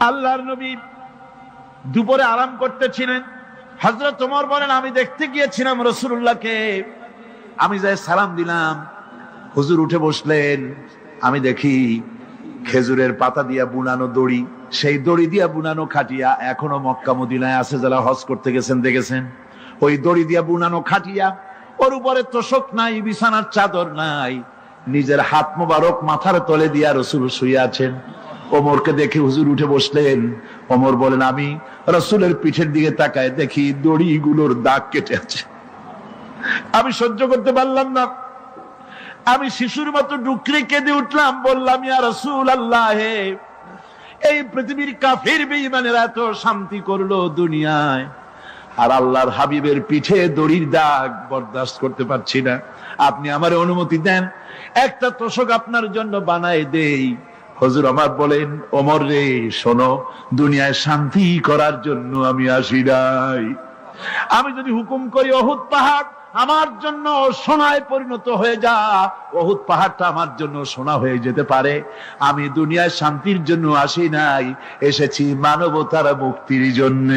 আল্লাহর নবী দুপুরে আরাম করতেছিলেন। হযরত ওমর বলেন, আমি দেখতে গিয়েছিলাম রাসূলুল্লাহকে, আমি যাই সালাম দিলাম, হুজুর উঠে বসলেন। আমি দেখি খেজুরের পাতা দিয়া বুনানো দড়ি, সেই দড়ি দিয়া বুনানো খাটিয়া এখনো মক্কা মদিনায় আছে, যারা হজ করতে গেছেন দেখেছেন। ওই দড়ি দিয়া বুনানো খাটিয়া, ওর উপরে তোশক নাই, বিছানার চাদর নাই, নিজের হাত মোবারক মাথার তলে দিয়া রাসূল শুয়ে আছেন। ওমরকে দেখে হুজুর উঠে বসলেন। ওমর বলেন, আমি রাসূলের পিঠের দিকে তাকায় দেখি দড়িগুলোর দাগ কেটে আছে। আমি সহ্য করতে পারলাম না, আমি শিশুর মতো ডুকরে কেঁদে উঠলাম, বললাম, ইয়া রাসূলুল্লাহ, এই পৃথিবীর কাফির বেঈমানেরা এত শান্তি করলো দুনিয়ায়, আর আল্লাহর হাবিবের পিঠে দড়ির দাগ বরদাস্ত করতে পারছি না, আপনি আমার অনুমতি দেন, একটা তোশক আপনার জন্য বানায় দেই। হুজুর আমার বলেন, ওমর রে শোনো, দুনিয়ায় শান্তি করার জন্য আমি আসি নাই। আমি যদি হুকুম করি উহুদ পাহাড় আমার জন্য সোনায় পরিণত হয়ে যা, উহুদ পাহাড়টা আমার জন্য সোনা হয়ে যেতে পারে। আমি দুনিয়ায় শান্তির জন্য আসি নাই, এসেছি মানবতার মুক্তির জন্য,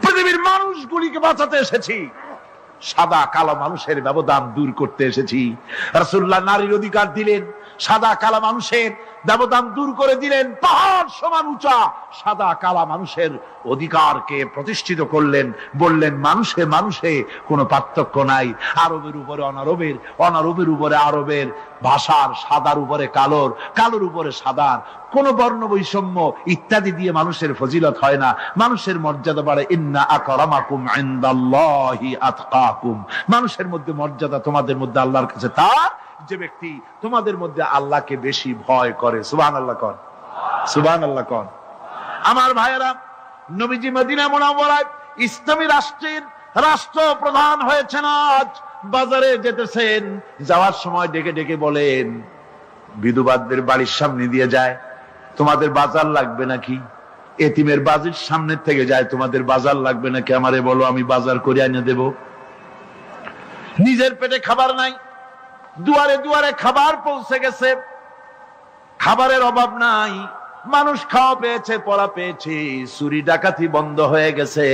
পৃথিবীর মানুষগুলিকে বাঁচাতে এসেছি, সাদা কালো মানুষের ব্যবধান দূর করতে এসেছি। রাসূলুল্লাহ নারীর অধিকার দিলেন, সাদা কালো মানুষের ব্যবধান দূর করে দিলেন, পাহাড় সমান উঁচা সাদা কালা মানুষের অধিকারকে প্রতিষ্ঠিত করলেন, বললেন মানুষে মানুষে কোনো পার্থক্য নাই, আরবের উপরে অনারবের, অনারবের উপরে আরবের, ভাষার, সাদার উপরে কালোর, কালোর উপরে সাদার, কোন বর্ণ বৈষম্য ইত্যাদি দিয়ে মানুষের ফজিলত হয় না, মানুষের মর্যাদা বাড়ে। ইন্না আকরামাকুম ইনদাল্লাহি আতকাকুম, মানুষের মধ্যে মর্যাদা তোমাদের মধ্যে আল্লাহর কাছে তার যে ব্যক্তি তোমাদের মধ্যে আল্লাহকে বেশি ভয় করে। সুবহানাল্লাহ কোন, সুবহানাল্লাহ কোন। আমার ভাইয়েরা, নবীজি মদিনা মুনাওয়ারায় ইসলামী রাষ্ট্রের রাষ্ট্রপ্রধান হয়েছেন। আজ বাজারে যেতেছেন, যাওয়ার সময় ডেকে ডেকে বলেন, বিধবাদের বাড়ির সামনে দিয়ে যায়, তোমাদের বাজার লাগবে নাকি? এতিমের বাড়ির সামনে থেকে যায়, তোমাদের বাজার লাগবে নাকি? আমারে বলো, আমি বাজার করে এনে দেব। নিজের পেটে খাবার নাই, দুয়ারে দুয়ারে খাবার পৌঁছে গেছে, খাবারের অভাব নাই, মানুষ খাওয়া পেয়েছে, পড়া পেয়েছে, চুরি ডাকাতি বন্ধ হয়ে গেছে।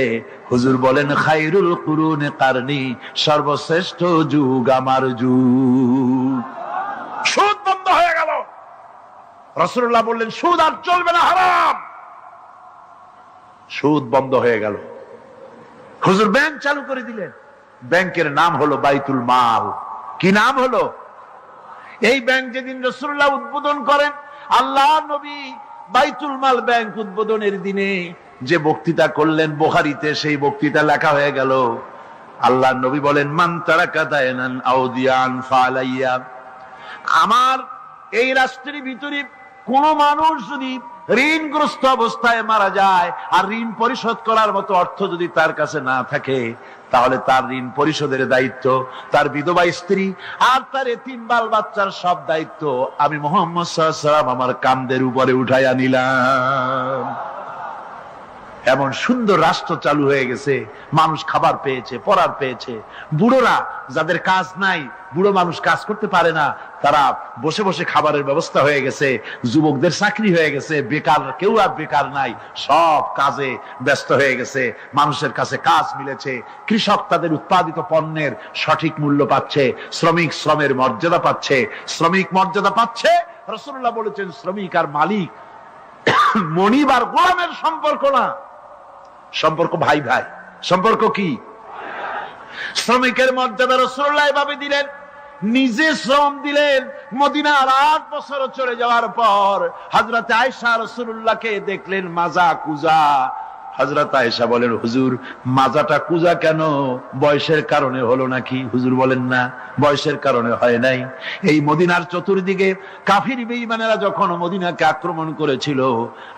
হুজুর বলেন, খায়রুল কুরুনে কারনি, সর্বশ্রেষ্ঠ যুগ আমার যুগ। সুদ বন্ধ হয়ে গেল। রাসূলুল্লাহ বললেন, সুদ আর চলবে না, হারাম। সুদ বন্ধ হয়ে গেল। হুজুর ব্যাংক চালু করে দিলেন। ব্যাংকের নাম হলো বাইতুল মাল। কি নাম হলো? এই ব্যাংক যেদিন রাসূলুল্লাহ উদ্বোধন করেন, আল্লাহ নবী বাইতুল মাল ব্যাংক উদ্বোধনের দিনে যে বক্তৃতা করলেন, বুখারীতে সেই বক্তৃতা লেখা হয়ে গেল। আল্লাহ নবী বলেন, মান তারাকা দায়নান আও দিয়ান ফালাইয়া, আমার এই রাষ্ট্রের ভিতরে কোন মানুষ যদি ঋণগ্রস্ত অবস্থায় মারা যায়, আর ঋণ পরিশোধ করার মতো অর্থ যদি তার কাছে না থাকে, তাহলে তার ঋণ পরিশোধের দায়িত্ব, তার বিধবা স্ত্রী আর তার এতিম বাল বাচ্চার সব দায়িত্ব আমি মুহাম্মদ সাল্লাল্লাহু আলাইহি ওয়াসাল্লাম আমার কাঁধের উপরে উঠাইয়া নিলাম। এমন সুন্দর রাষ্ট্র চালু হয়ে গেছে, মানুষ খাবার পেয়েছে, পড়ার পেয়েছে। বুড়োরা, যাদের কাজ নাই, বুড়ো মানুষ কাজ করতে পারে না, তারা বসে বসে খাবারের ব্যবস্থা হয়ে গেছে। যুবকদের চাকরি হয়ে গেছে, বেকার কেউ আর বেকার নাই, সব কাজে ব্যস্ত হয়ে গেছে, মানুষের কাছে কাজ মিলেছে। কৃষক তাদের উৎপাদিত পণ্যের সঠিক মূল্য পাচ্ছে, শ্রমিক শ্রমের মর্যাদা পাচ্ছে, শ্রমিক মর্যাদা পাচ্ছে। রাসূলুল্লাহ বলেছেন, শ্রমিক আর মালিক মনিব আর গোলামের সম্পর্ক না, সম্পর্ক ভাই ভাই। সম্পর্ক কি? শ্রমিকের মর্যাদা রাসূলুল্লাহ এভাবে দিলেন, নিজে শ্রম দিলেন। মদিনার 8 বছর চলে যাওয়ার পর হযরত আয়েশা রাসূলুল্লাহকে দেখলেন মাজা কুজা। হযরত আয়েশা বলেন, হুজুর মাজাটা কুজা কেন? বয়সের কারণে হলো নাকি? হুজুর বলেন, না, বয়সের কারণে হয় নাই। এই মদিনার চতুর্দিকে কাফির বেঈমানেরা যখন মদিনাকে আক্রমণ করেছিল,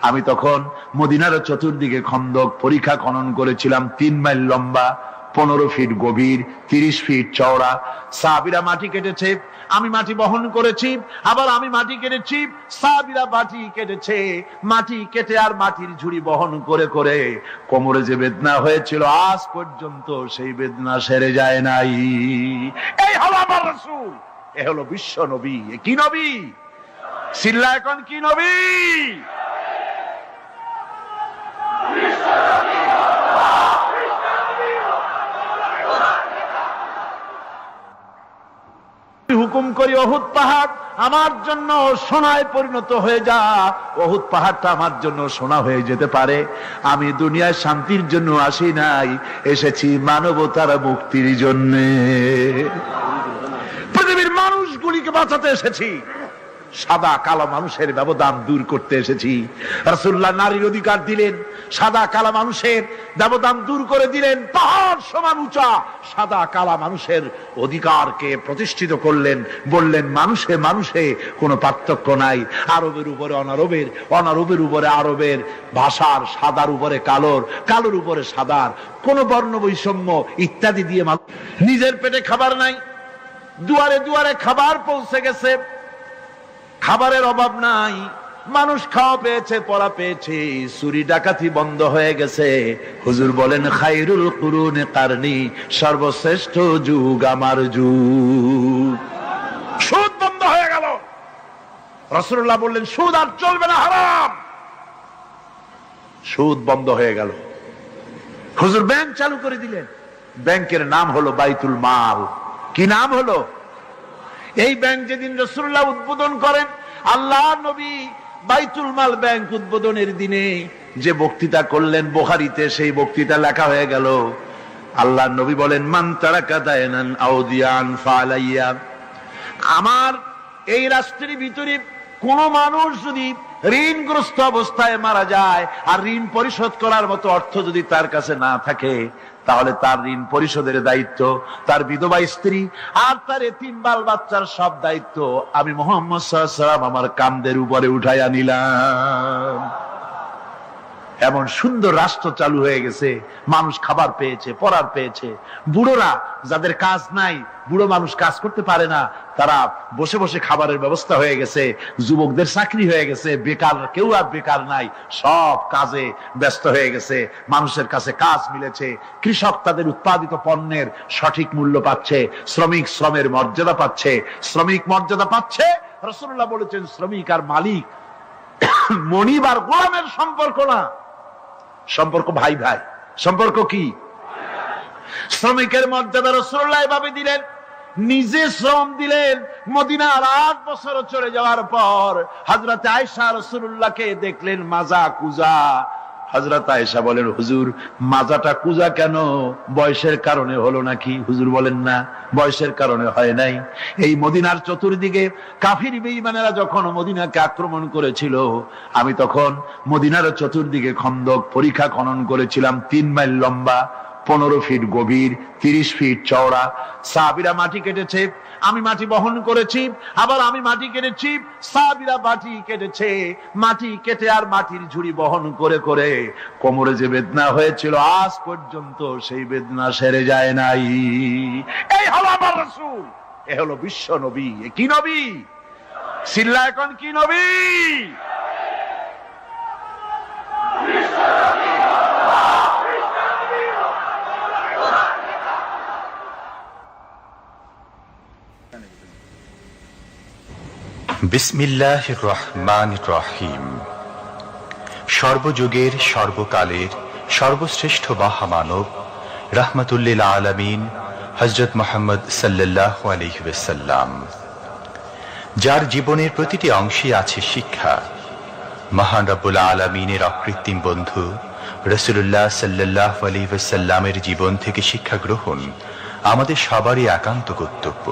আমি তখন মদিনার চতুর্দিকে খন্দক পরিখা খনন করেছিলাম, 3 মাইল লম্বা, 15 ফিট গভীর, 30 ফিট চওড়া। সাহাবীরা মাটি কেটেছে, আমি মাটি বহন করেছি, আবার আমি মাটি কেটেছি, সাহাবীরা মাটি কেটেছে। মাটি কেটে আর মাটির ঝুড়ি বহন করে করে কোমরে যে বেদনা হয়েছিল, আজ পর্যন্ত সেই বেদনা সেরে যায় নাই। এই হলো আমার রাসূল, এ হলো বিশ্ব নবী। কি নবী? সিল্লা এখন কি নবী? হুকুম করি উহুদ পাহাড় আমার জন্য সোনায় পরিণত হয়ে যা, উহুদ পাহাড়টা আমার জন্য সোনা হয়ে যেতে পারে। আমি দুনিয়ার শান্তির জন্য আসি নাই, এসেছি মানবতার মুক্তির জন্য, পৃথিবীর মানুষগুলিকে বাঁচাতে এসেছি, সাদা কালো মানুষের ব্যবধান দূর করতে এসেছি। রাসূলুল্লাহ নারীর অধিকার দিলেন, সাদা কালা মানুষের ব্যবধান দূর করে দিলেন। পাহাড় সমান উঁচা সাদা কালা মানুষের অধিকারকে প্রতিষ্ঠিত করলেন, বললেন মানুষে মানুষে কোনো পার্থক্য নাই, আরবের উপরে অনারবের, অনারবের উপরে আরবের, ভাষার, সাদার উপরে কালোর, কালোর উপরে সাদার, কোনো বর্ণ বৈষম্য ইত্যাদি দিয়ে নিজের পেটে খাবার নাই, দুয়ারে দুয়ারে খাবার পৌঁছে গেছে, খাবারের অভাব নাই, মানুষ খাওয়া পেয়েছে, পড়া পেয়েছে, চুরি ডাকাতি বন্ধ হয়ে গেছে। হুজুর বলেন খায়রুল কুরুনে কারনি, সর্বশ্রেষ্ঠ যুগ আমার যুগ। সুদ বন্ধ হয়ে গেল। রাসূলুল্লাহ বললেন সুদ আর চলবে না, হারাম। সুদ বন্ধ হয়ে গেল। হুজুর ব্যাংক চালু করে দিলেন। ব্যাংকের নাম হলো বাইতুল মাল। কি নাম হলো? এই ব্যাংক যেদিন রাসূলুল্লাহ উদ্বোধন করেন, আল্লাহ নবী বাইতুল মাল ব্যাংক উদ্বোধনের দিনে যে বক্তৃতা করলেন, বুখারীতে সেই বক্তৃতা লেখা হয়ে গেল। আল্লাহ নবী বলেন মান তারাকা দায়নান আউদিয়ান ফালাইয়া, আমার এই রাষ্ট্রের ভিতরে কোন মানুষ যদি ঋণগ্রস্ত অবস্থায় মারা যায় আর ঋণ পরিশোধ করার মতো অর্থ যদি তার কাছে না থাকে, তাহলে তার ঋণ পরিশোধের দায়িত্ব তার বিধবা স্ত্রী আর তার এতিম বাল বাচ্চার সব দায়িত্ব আমি মুহাম্মদ সাল্লাল্লাহু আলাইহি ওয়াসাল্লাম আমার কাঁধের উপরে উঠাইয়া নিলাম। এমন সুন্দর রাষ্ট্র চালু হয়ে গেছে, মানুষ খাবার পেয়েছে, পড়ার পেয়েছে। বুড়োরা যাদের কাজ নাই, বুড়ো মানুষ কাজ করতে পারে না, তারা বসে বসে খাবারের ব্যবস্থা হয়ে গেছে। যুবকদের চাকরি হয়ে গেছে, বেকার কেউ আর বেকার নাই, সব কাজে ব্যস্ত হয়ে গেছে, মানুষের কাছে কাজ মিলেছে। কৃষক তাদের উৎপাদিত পণ্যের সঠিক মূল্য পাচ্ছে, শ্রমিক শ্রমের মর্যাদা পাচ্ছে, শ্রমিক মর্যাদা পাচ্ছে। রাসূলুল্লাহ বলেছেন শ্রমিক আর মালিক মনিব আর গোলামের সম্পর্ক না, সম্পর্ক ভাই ভাই। সম্পর্ক কি? শ্রমিকের মর্যাদা রাসূলুল্লাহ এভাবে দিলেন, নিজে শ্রম দিলেন। মদিনার 8 বছর চলে যাওয়ার পর হযরত আয়েশা রাসূলুল্লাহকে দেখলেন মাজা কুজা। হযরত আয়েশা বলেন হুজুর মাজাটা কুজা কেন? বয়সের কারণে হলো নাকি? হুজুর বলেন না, বয়সের কারণে হয় নাই। এই মদিনার চতুর্দিকে কাফির বেঈমানেরা যখন মদিনাকে আক্রমণ করেছিল, আমি তখন মদিনার চতুর্দিকে খন্দক পরিখা খনন করেছিলাম, 3 মাইল লম্বা, 15 ফিট গভীর, 30 ফিট চওড়া। সাহাবীরা মাটি কেটেছে, আমি মাটি বহন করেছি, আবার আমি মাটি কেটেছি, সাহাবীরা মাটি কেটেছে। মাটি কেটে আর মাটির ঝুড়ি বহন করে করে কোমরে যে বেদনা হয়েছিল আজ পর্যন্ত সেই বেদনা সেরে যায় নাই। এই হলো আমার রাসূল, এ হলো বিশ্ব নবী। কি নবী? সিল্লা এখন কি নবী? বিসমিল্লাহির রহমানির রহিম। সর্বযুগের সর্বকালের সর্বশ্রেষ্ঠ মহামানব রাহমাতুল্লিল আলামিন হযরত মুহাম্মদ সাল্লাল্লাহু আলাইহি ওয়াসাল্লাম, যার জীবনের প্রতিটি অংশে আছে শিক্ষা, মহান রব্বুল আলামিনের অকৃত্রিম বন্ধু রাসূলুল্লাহ সাল্লাল্লাহু আলাইহি ওয়াসাল্লামের জীবন থেকে শিক্ষা গ্রহণ আমাদের সবারই একান্ত কর্তব্য।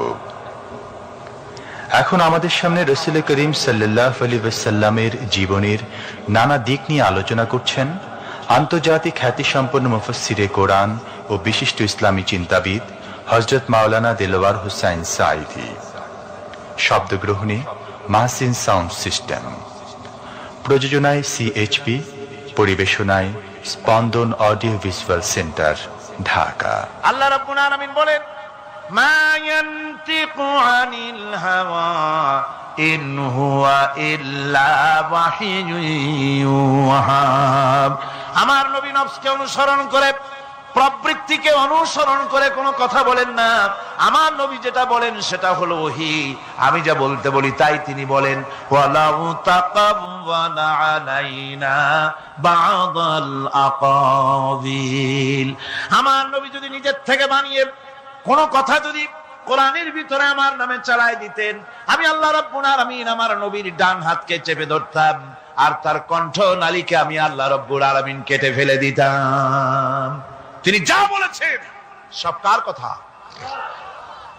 এখন আমাদের সামনে রাসূল করিম সাল্লাল্লাহু আলাইহি ওয়াসাল্লামের জীবনের নানা দিক নিয়ে আলোচনা করছেন আন্তর্জাতিক খ্যাতিসম্পন্ন মুফাসসিরে কোরআন ও বিশিষ্ট ইসলামী চিন্তাবিদ হযরত মাওলানা দেলোয়ার হোসাইন সাঈদী। শব্দগ্রহণে মাহসিন সাউন্ড সিস্টেম, প্রযোজনায় সিএইচপি, পরিবেশনায় স্পন্দন অডিও ভিজুয়াল সেন্টার, ঢাকা। আল্লাহ রাব্বুল আলামিন বলেন মা ইয়ানতিকু আনিল হাওয়া ইন হুয়া ইল্লা ওয়াহিয়ুন ইউহা। আমার নবী নফসকে অনুসরণ করে প্রবৃত্তিকে অনুসরণ করে কোনো কথা বলেন না। আমার নবী যেটা বলেন সেটা হলো ওহী। আমি যা বলতে বলি তাই তিনি বলেন। ওয়ালাউ তাকাওয়ালা আলাইনা বা'দাল আকাবিল। আমার নবী যদি নিজের থেকে বানিয়ে কোনো কথা যদি কোরআনের ভিতরে আমার নামে চালায় দিতেন, আমি আল্লাহ রাব্বুল আলামিন আমার নবীর ডান হাতকে চেপে ধরতাম, আর তার কণ্ঠ নালীকে আমি আল্লাহ রাব্বুল আলামিন কেটে ফেলে দিতাম। তিনি যা বলেছেন সব কার কথা?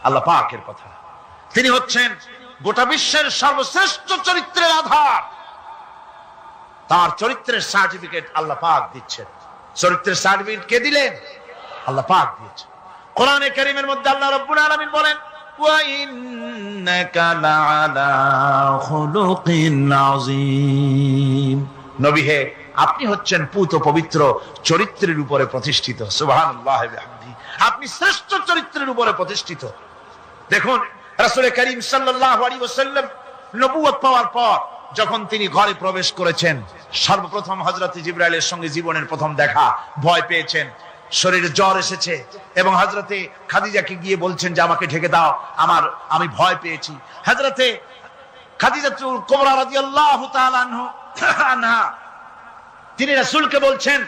আল্লাহ পাকের কথা। তিনি হচ্ছেন গোটা বিশ্বের সর্বশ্রেষ্ঠ চরিত্রের আধার। তার চরিত্রের সার্টিফিকেট আল্লাহ পাক দিচ্ছেন। চরিত্রের সার্টিফিকেট কে দিলেন? আল্লাহ পাক দিয়েছেন। কোরআনে কারীমের মধ্যে আল্লাহ রাব্বুল আলামিন বলেন, ওয়া ইন্নাকা লাআলা খুলুকিন আযীম। নবী হে, আপনি হচ্ছেন পুত পবিত্র চরিত্রের উপরে প্রতিষ্ঠিত। সুবহানাল্লাহি ওয়া বিহামদিহি। আপনি শ্রেষ্ঠ চরিত্রের উপরে প্রতিষ্ঠিত। দেখুন, রাসূল করিম সাল্লাল্লাহু আলাইহি ওয়াসাল্লাম নবুয়ত পাওয়ার পর যখন তিনি ঘরে প্রবেশ করেছেন, সর্বপ্রথম হযরত জিবরাইলের সঙ্গে জীবনের প্রথম দেখা। ভয় পেয়েছেন, শরীরে জ্বর এসেছে, এবং হযরতে খাদিজাকে গিয়ে বলছেন যে আমাকে ঢেকে দাও, আমি ভয় পেয়েছি। হযরতে খাদিজাতুল কুবরা রাদিয়াল্লাহু তাআলা আনহা তিনি রাসূলকে বলছেন,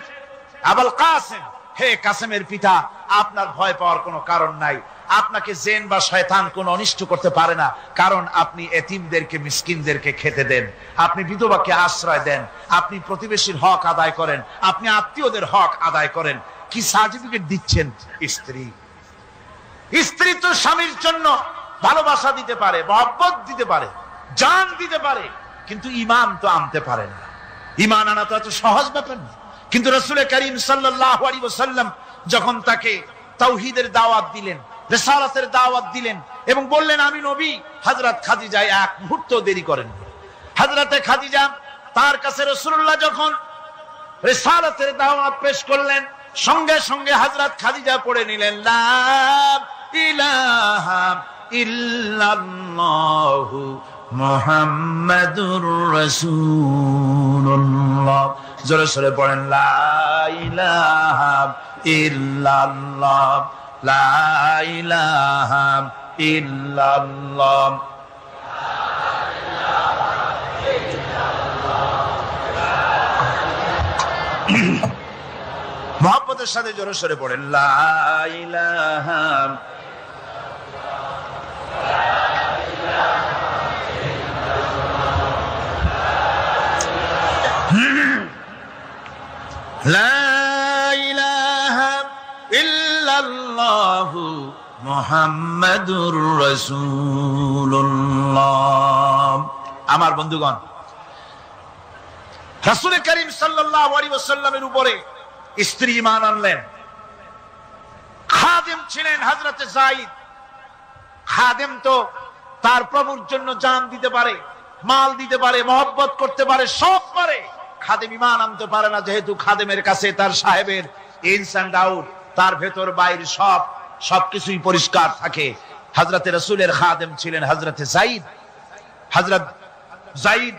আবুল কাসেম, হে কাসেমের পিতা, আপনার ভয় পাওয়ার কোনো কারণ নাই। আপনাকে জিন বা শয়তান কোনো অনিষ্ট করতে পারে না, কারণ আপনি এতিমদেরকে, মিসকিনদেরকে খেতে দেন, আপনি বিধবাকে আশ্রয় দেন, আপনি প্রতিবেশীর হক আদায় করেন, আপনি আত্মীয়দের হক আদায় করেন। কি সার্টিফিকেট দিচ্ছেন? স্ত্রী তো স্বামীর জন্য ভালোবাসা দিতে পারে, মহব্বত দিতে পারে, জান দিতে পারে, কিন্তু ঈমান তো আনতে পারে না। ঈমান আনা তো এত সহজ ব্যাপার না। কিন্তু রাসূল করিম সাল্লাল্লাহু আলাইহি ওয়াসাল্লাম যখন তাকে তাওহীদের দাওয়াত দিলেন, রিসালাতের দাওয়াত দিলেন, এবং বললেন আমি নবী, হযরত খাদিজা এক মুহূর্ত দেরি করেননি। হযরতে খাদিজা তার কাছে রাসূলুল্লাহ যখন রিসালাতের দাওয়াত পেশ করলেন, সঙ্গে সঙ্গে হযরত খাদিজা পড়ে নিলেন, লা ইলাহা ইল্লাল্লাহু মুহাম্মাদুর রাসূলুল্লাহ। জোরে সোরে পড়েন, লা ইলাহা ইল্লাল্লাহ, লা ইলাহা ইল্লাল্লাহ। মুহাব্বতের সাথে জোরে সোরে পড়েন, লা ইলাহা লা ইলাহা ইল্লাল্লাহু মুহাম্মাদুর রাসূলুল্লাহ। আমার বন্ধুগণ, রাসূল করিম সাল্লাল্লাহু আলাইহি ওয়াসাল্লামের উপরে স্ত্রী ঈমান আনলেন। খাদেম ছিলেন হযরতে যায়েদ। খাদেম তো তার প্রভুর জন্য জান দিতে পারে, মাল দিতে পারে, মহব্বত করতে পারে, সব পারে। খাদেম ঈমান আনতে পারে না, যেহেতু খাদেমের কাছে তার সাহেবের ইনস এন্ড আউট, তার ভেতর বাইরে সবকিছুই পরিষ্কার থাকে। হযরতে রাসূলের খাদেম ছিলেন হযরতে যায়েদ। হযরত যায়েদ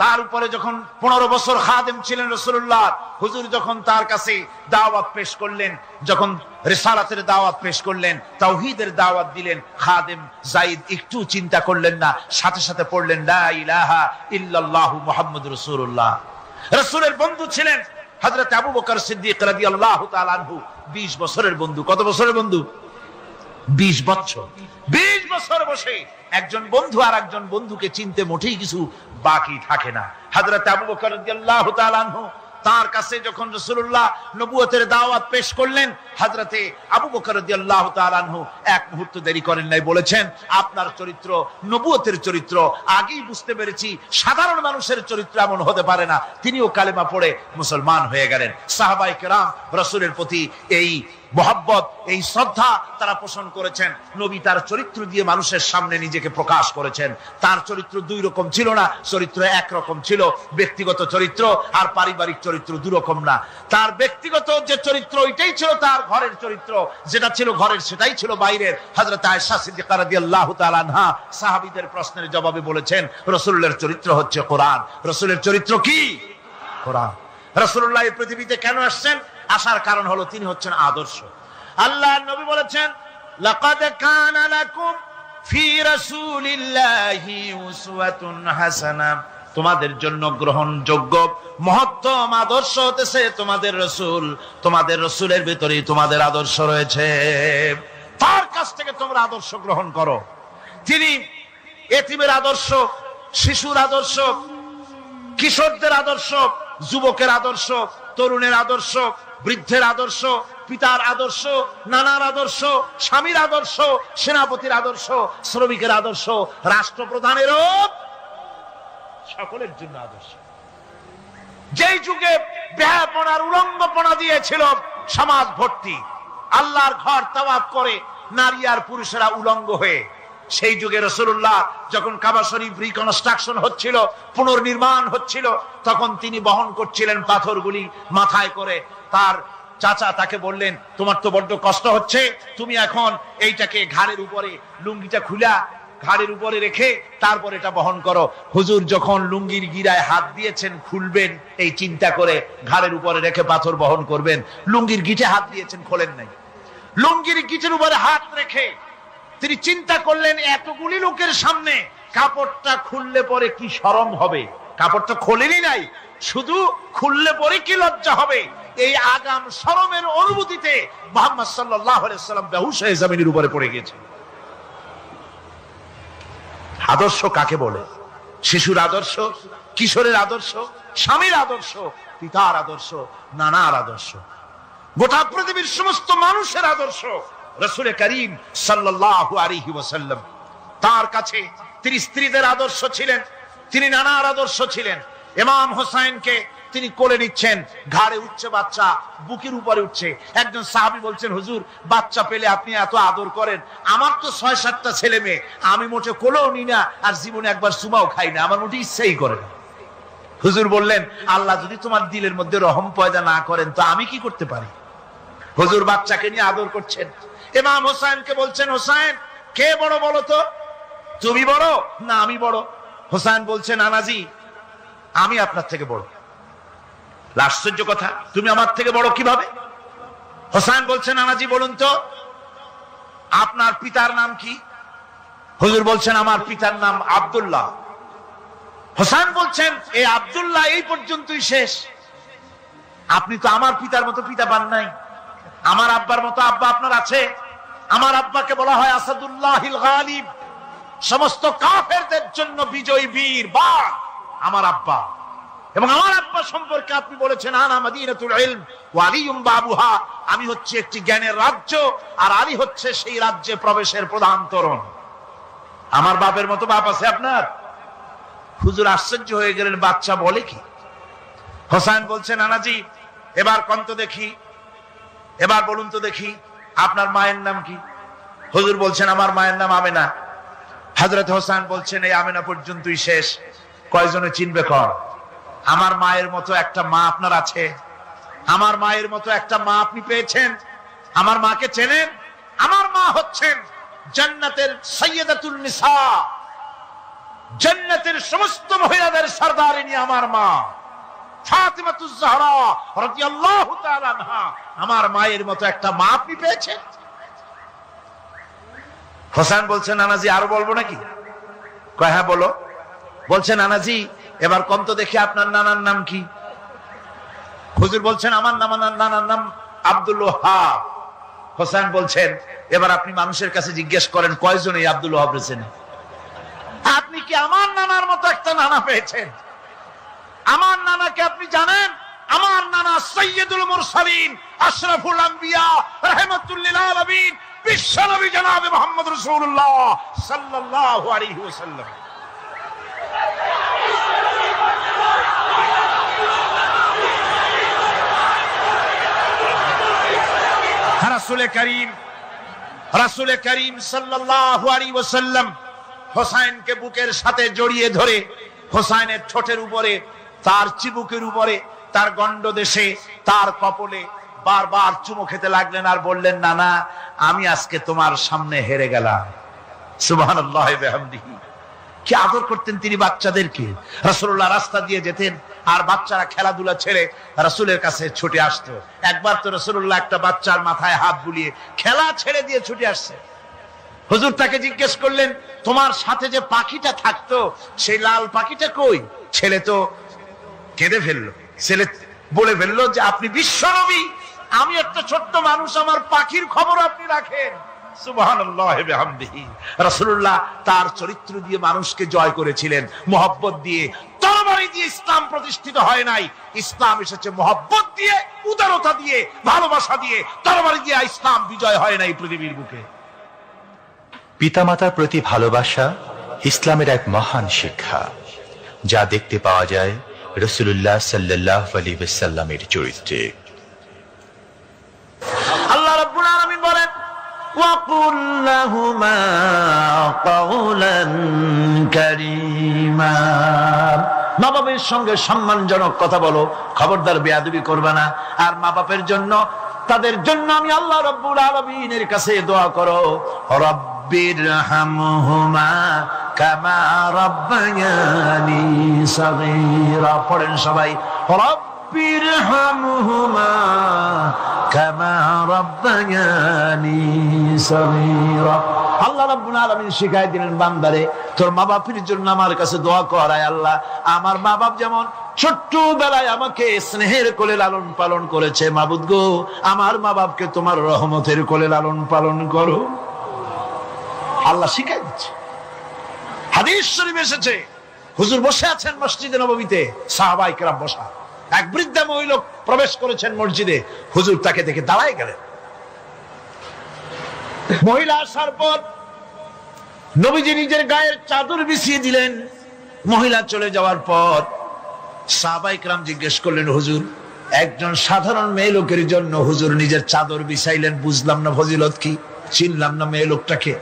তার উপরে যখন 15 বছর খাদেম ছিলেন রাসূলুল্লাহ, হুজুর যখন তার কাছে দাওয়াত পেশ করলেন, যখন রিসালাতের দাওয়াত পেশ করলেন, তাওহীদের দাওয়াত দিলেন, খাদেম যায়েদ একটু চিন্তা করলেন না, সাথে সাথে পড়লেন, লা ইলাহা ইল্লাল্লাহু মুহাম্মাদুর রাসূলুল্লাহ। রাসূলের বন্ধু ছিলেন হযরত আবু বকর সিদ্দিক রাদিয়াল্লাহু তাআলা আনহু। 20 বছরের বন্ধু। কত বছরের বন্ধু? 20 বছর। 20 বছর বসে একজন বন্ধু আর একজন বন্ধুকে চিনতে মোটেই কিছু বাকি থাকে না। হযরত আবু বকর রাদিয়াল্লাহু তাআলা আনহু তার কাছে যখন রাসূলুল্লাহ নবুয়তের দাওয়াত পেশ করলেন, হযরতে আবু বকর রাদিয়াল্লাহু তাআলা আনহু এক মুহূর্ত দেরি করেন নাই, বলেছেন আপনার চরিত্র নবুয়তের চরিত্র। আগেই বুঝতে পেরেছি সাধারণ মানুষের চরিত্র এমন হতে পারে না। তিনিও কালেমা পড়ে মুসলমান হয়ে গেলেন। সাহাবায়ে কেরাম রাসূলের প্রতি এই মহব্বত, এই শ্রদ্ধা তারা পোষণ করেছেন। নবী তার চরিত্র দিয়ে মানুষের সামনে নিজেকে প্রকাশ করেছেন। তার চরিত্র দুই রকম ছিল না, চরিত্র এক রকম ছিল। ব্যক্তিগত চরিত্র আর পারিবারিক চরিত্র দুই রকম না। তার ব্যক্তিগত যে চরিত্র ওইটাই ছিল তার ঘরের চরিত্র, যেটা ছিল ঘরের সেটাই ছিল বাইরের। হযরত আয়েশা সিদ্দিকা রাদিয়াল্লাহু তাআলা আনহা সাহাবীদের প্রশ্নের জবাবে বলেছেন, রাসূলের চরিত্র হচ্ছে কোরআন। রাসূলের চরিত্র কি? কোরআন। রাসূলুল্লাহ এই পৃথিবীতে কেন আসছেন? আসার কারণ হলো তিনি হচ্ছেন আদর্শ। আল্লাহর নবী বলেছেন, লাকাদ কানা লাকুম ফি রাসূলিল্লাহি উসওয়াতুন হাসানাহ, তোমাদের জন্য গ্রহণযোগ্য মহত্তম আদর্শ হতেছে তোমাদের রাসূল। তোমাদের রাসূলের ভিতরেই তোমাদের আদর্শ রয়েছে, তার কাছ থেকে তোমরা আদর্শ গ্রহণ করো। তিনি এতিমের আদর্শ, শিশুর আদর্শ, কিশোরদের আদর্শ, যুবকের আদর্শ, তরুণের আদর্শ, বৃদ্ধের আদর্শ, পিতার আদর্শ, নানার আদর্শ, স্বামীর আদর্শ, সেনাপতির আদর্শ, শ্রমিকের আদর্শ, রাষ্ট্রপ্রধানেরও সকলের জন্য আদর্শ। যেই যুগে বেহাপনার উলঙ্গপনা দিয়েছিল সমাজ ভর্তি, আল্লাহর ঘর তাওয়াফ করে নারী আর পুরুষেরা উলঙ্গ হয়ে, সেই যুগে রাসূলুল্লাহ যখন কাবা শরীফ রিকনস্ট্রাকশন হচ্ছিল, পুনর্নির্মাণ হচ্ছিল, তখন তিনি বহন করছিলেন পাথরগুলি মাথায় করে। তার চাচা তাকে বললেন, তোমার তো বড্ড কষ্ট হচ্ছে, তুমি এখন এইটাকে ঘাড়ের উপরে, লুঙ্গিটা খুলা ঘাড়ের উপরে রেখে তারপর এটা বহন করো। হুজুর যখন লুঙ্গির গিরায় হাত দিয়েছেন খুলবেন এই চিন্তা করে, ঘাড়ের উপরে রেখে পাথর বহন করবেন, লুঙ্গির গিটে হাত দিয়েছেন, খোলেন নাই। লুঙ্গির গিটের উপরে হাত রেখে তিনি চিন্তা করলেন, এতগুলি লোকের সামনে কাপড়টা খুললে পরে কি শরম হবে। কাপড়টা খোলেনি নাই, শুধু খুললে পরে কি লজ্জা হবে। এই আগাম শরমের অনুভূতিতে মুহাম্মদ সাল্লাল্লাহু আলাইহি ওয়াসাল্লাম বেহুশ হয়ে জমিনের উপরে পড়ে গেছে। আদর্শ কাকে বলে? শিশুর আদর্শ, কিশোরের আদর্শ, স্বামীর আদর্শ, পিতার আদর্শ, নানার আদর্শ, গোটা পৃথিবীর সমস্ত মানুষের আদর্শ রাসূল করিম সাল্লাল্লাহু আলাইহি ওয়াসাল্লাম। তার কাছে তিনি স্ত্রীদের আদর্শ ছিলেন, তিনি নানার আদর্শ ছিলেন। ইমাম হোসেনকে তিনি কোলে নিচ্ছেন, ঘাড়ে উঠছে বাচ্চা, বুকের উপরে উঠছে। একজন সাহাবী বলছেন, হুজুর বাচ্চা পেলে আপনি এত আদর করেন, আমার তো ৬-৭টা ছেলে মেয়ে, আমি মোটে কোলেও নি না, আর জীবনে একবার সুমাও খাই না, আমার মোটে ইচ্ছাই করে না। হুজুর বললেন, আল্লাহ যদি তোমার দিলের মধ্যে রহম পয়দা না করেন তো আমি কি করতে পারি? হুজুর বাচ্চাকে নিয়ে আদর করছেন। ইমাম হোসেনকে বলছেন, হোসেন কে বড় বলো তো, তুমি বড় না আমি বড়? হোসেন বলছেন, নানাজি আমি আপনার থেকে বড়। আশ্চর্য কথা, তুমি আমার থেকে বড় কিভাবে? হোসেন বলছেন, নানাজি বলুন তো আপনার পিতার নাম কি? হুজুর বলছেন, আমার পিতার নাম আব্দুল্লাহ। হোসেন বলছেন, এই আব্দুল্লাহ এই পর্যন্তই শেষ, আপনি তো আমার পিতার মতো পিতা পান নাই, আমার আব্বার মতো আব্বা আপনার আছে। আমার আব্বাকে বলা হয় আসাদুল্লাহিল গালিব, সমস্ত কাফেরদের জন্য বিজয়ী বীর বাঘ আমার আব্বা। এবং আমার আব্বা সম্পর্কে আপনি বলেছেন, আনা মাদিনাতুল ইলম ওয়া আলিয়ুম বাবুহা, আমি হচ্ছে একটি জ্ঞানের রাজ্য আর আলী হচ্ছে সেই রাজ্যে প্রবেশের প্রধান তোরণ। আমার বাপের মতো বাপ আছে আপনার? হুজুর আশ্চর্য হয়ে গেলেন, বাচ্চা বলে কি? হোসেন বলছেন, নানাজি এবার কন্ত দেখি, এবার বলুন তো দেখি আপনার মায়ের নাম কি? হুজুর বলছেন, আমার মায়ের নাম আমেনা। হযরত হোসেন বলছেন, এই আমেনা পর্যন্তই শেষ, কয়জনে চিনবে কর? আমার মায়ের মতো একটা মা আপনার আছে? আমার মায়ের মতো একটা মা আপনি পেয়েছেন? আমার মাকে চেনেন? আমার মা হচ্ছেন জান্নাতের সাইয়্যিদাতুন নিসা, জান্নাতের সমস্ত মহিলাদের সরদারিনী আমার মা ফাতিমাতুজ জাহরা রাদিয়াল্লাহু তাআলা আনহা। আমার মায়ের মতো একটা মা আপনি পেয়েছেন? হোসেন বলছেন, নানাজি আরো বলবো নাকি? কয় হ্যাঁ বলো। বলছেন, নানাজি এবার কম তো দেখি আপনার নানার নাম কি? হুজুর বলছেন, আমার নানার নাম আব্দুল ওয়াহাব। হোসেন বলছেন, এবার আপনি মানুষের কাছে জিজ্ঞেস করেন কয়জন এই আব্দুল ওয়াহাব রয়েছেন? আপনি কি আমার নানার মতো একটা নানা পেয়েছেন? আমার নানাকে আপনি জানেন? আমার নানা সাইয়্যিদুল মুরসালিন, আশরাফুল আম্বিয়া, রাহমাতুল লিল আলামিন, বিশ্বনবী জনাবে মুহাম্মদ রাসূলুল্লাহ সাল্লাল্লাহু আলাইহি ওয়াসাল্লাম। রাসূল করিম সাল্লাল্লাহু আলাইহি ওয়াসাল্লাম হোসেনকে বুকের সাথে জড়িয়ে ধরে হোসেনের ঠোঁটের উপরে, তার চিবুকের উপরে, তার গন্ডদেশে, তার কপলে বারবার চুমো খেতে লাগলেন আর বললেন, নানা আমি আজকে তোমার সামনে হেরে গেলাম। সুবহানাল্লাহি ওয়া বিহামদিহি। কি আদর করতেন তিনি বাচ্চাদেরকে। রাসূলুল্লাহ রাস্তা দিয়ে যেতেন আর বাচ্চারা খেলাধুলা ছেড়ে রাসূলের কাছে ছুটে আসতো। একবার তো রাসূলুল্লাহ একটা বাচ্চার মাথায় হাত বুলিয়ে খেলা ছেড়ে দিয়ে ছুটে আসছে। হুজুর তাকে জিজ্ঞেস করলেন, তোমার সাথে যে পাখিটা থাকতো সেই লাল পাখিটা কই? ছেলে তো কেঁদে ফেললো। ছেলে বলে ফেললো যে আপনি বিশ্বনবী, আমি একটা ছোট্ট মানুষ, আমার পাখির খবর আপনি রাখেন। সুবহানাল্লাহ ওয়া বিহামদিহি। রাসূলুল্লাহ তার চরিত্র দিয়ে মানুষকে জয় করেছিলেন, মুহাব্বত দিয়ে। তরবারি দিয়ে ইসলাম প্রতিষ্ঠিত হয় নাই, ইসলাম এসেছে মুহাব্বত দিয়ে, উদারতা দিয়ে, ভালোবাসা দিয়ে। তরবারি দিয়ে ইসলাম বিজয় হয় নাই পৃথিবীর বুকে। পিতামাতার প্রতি ভালোবাসা ইসলামের এক মহান শিক্ষা, যা দেখতে পাওয়া যায় রাসূলুল্লাহ সাল্লাল্লাহু আলাইহি ওয়াসাল্লামের চরিত্রে। আল্লাহ রাব্বুল আলামিন বলেন, ওয়াকুল লাহুমা কাওলান কারীমা। মা বাবার সঙ্গে সম্মানজনক কথা বলো, খবরদার বেয়াদবি করবে না। আর মা বাপের জন্য, তাদের জন্য আমি আল্লাহ রাব্বুল আলামিনের কাছে দোয়া করো, রব্বিরহামহুমা কামা রাব্বায়ানি সাগীরা। পড়েন সবাই, রব্বিরহামহুমা কামা রাব্বায়ানি সাগীরা। আল্লাহ রাব্বুল আলামিন শিখাই দিলেন বান্দারে, তোর মা বাপের জন্য আমার কাছে দোয়া কর, আয় আল্লাহ আমার মা বাপ যেমন ছোট্টবেলায় আমাকে স্নেহের কোলে লালন পালন করেছে, মাবুদ গো আমার মা বাপকে তোমার রহমতের কোলে লালন পালন করো। আল্লাহ শিখাই দিচ্ছে। হাদিস শরীফে এসেছে, হুজুর বসে আছেন মসজিদে নববীতে, সাহাবায়ে কেরাম বসা। এক বৃদ্ধা মহিলা প্রবেশ করেছেন মসজিদে, হুজুর তাকে দেখে দাঁড়ায় গেলেন। মহিলা আসার পর নবীজি নিজের গায়ের চাদর বিছিয়ে দিলেন। মহিলা চলে যাওয়ার পর সাহাবায়ে কেরাম জিজ্ঞেস করলেন, হুজুর একজন সাধারণ মেয়ে লোকের জন্য হুজুর নিজের চাদর বিছাইলেন, বুঝলাম না ফজিলত কি, চিনলাম না মেয়ে লোকটাকে।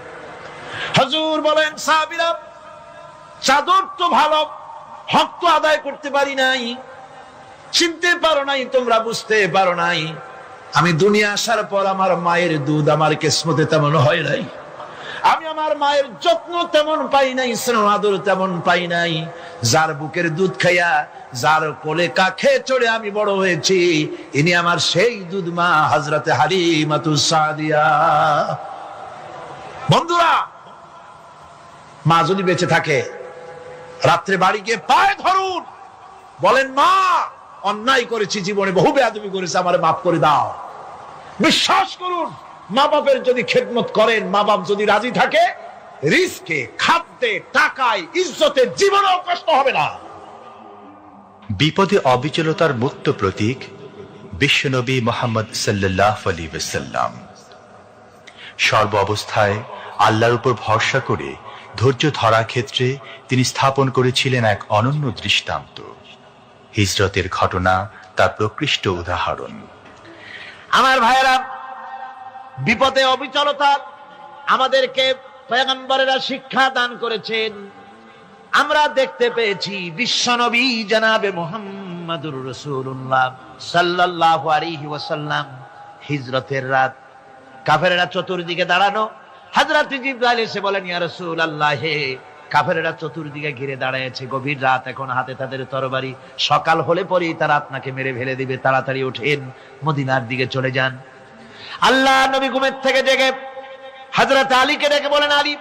হুজুর বলেন, সাহাবীরা চাদর তো ভালো, হক তো আদায় করতে পারি নাই, চিনতে পারো নাই, তোমরা বুঝতে পারো নাই। আমি দুনিয়া আসার পর আমার মায়ের দুধ আমার কিসমতে তেমন হয় নাই, আমি আমার মায়ের যত্ন তেমন পাই নাই, স্নেহ আদর তেমন পাই নাই। যার বুকের দুধ খাইয়া, যার কোলে কাখে চড়ে আমি বড় হয়েছি, ইনি আমার সেই দুধ মা হযরতে হালিমাতুস সাদিয়া। বন্ধুরা, মা যদি বেঁচে থাকে, রাত্রে বাড়ি গিয়ে পায়ে ধরুন, বলেন মা অন্যায় করেছি, জীবনে বহু বেয়াদবি করেছি, আমারে মাফ করে দাও। বিশ্বাস করুন, মা বাপের যদি খেদমত করেন, মা বাপ যদি রাজি থাকে, রিজকে, খাদ্যে, টাকায়, ইজ্জতে জীবনেও কষ্ট হবে না। বিপদে অবিচলতার মুক্ত প্রতীক বিশ্বনবী মুহাম্মদ সাল্লাল্লাহু আলাইহি ওয়াসাল্লাম। সর্ব অবস্থায় আল্লাহর উপর ভরসা করে ধৈর্য ধরার ক্ষেত্রে তিনি স্থাপন করেছিলেন এক অনন্য দৃষ্টান্ত। হিজরতের ঘটনা তার প্রকৃষ্ট উদাহরণ। আমার ভাইয়েরা, বিপদে অবিচলতা আমাদেরকে পয়গম্বরেরা শিক্ষা দান করেছেন। আমরা দেখতে পেয়েছি বিশ্বনবী জনাবে মুহাম্মদুর রাসূলুল্লাহ সাল্লাল্লাহু আলাইহি ওয়াসাল্লাম হিজরতের রাত, কাফেরেরা চতুর্দিকে দাঁড়ানো। হযরত জিবরাইল এসে বলেন, ইয়া রাসূলুল্লাহ, হে কাফেরেরা চতুর্দিকে ঘিরে দাঁড়িয়েছে, গভীর রাত, এখন হাতে তাদের তরবারি, সকাল হলে পরেই তারা আপনাকে মেরে ফেলে দিবে, তাড়াতাড়ি উঠেন, মদিনার দিকে চলে যান। আল্লাহ নবী ঘুমের থেকে জেগে হযরত আলীকে ডেকে বলেন, আলী,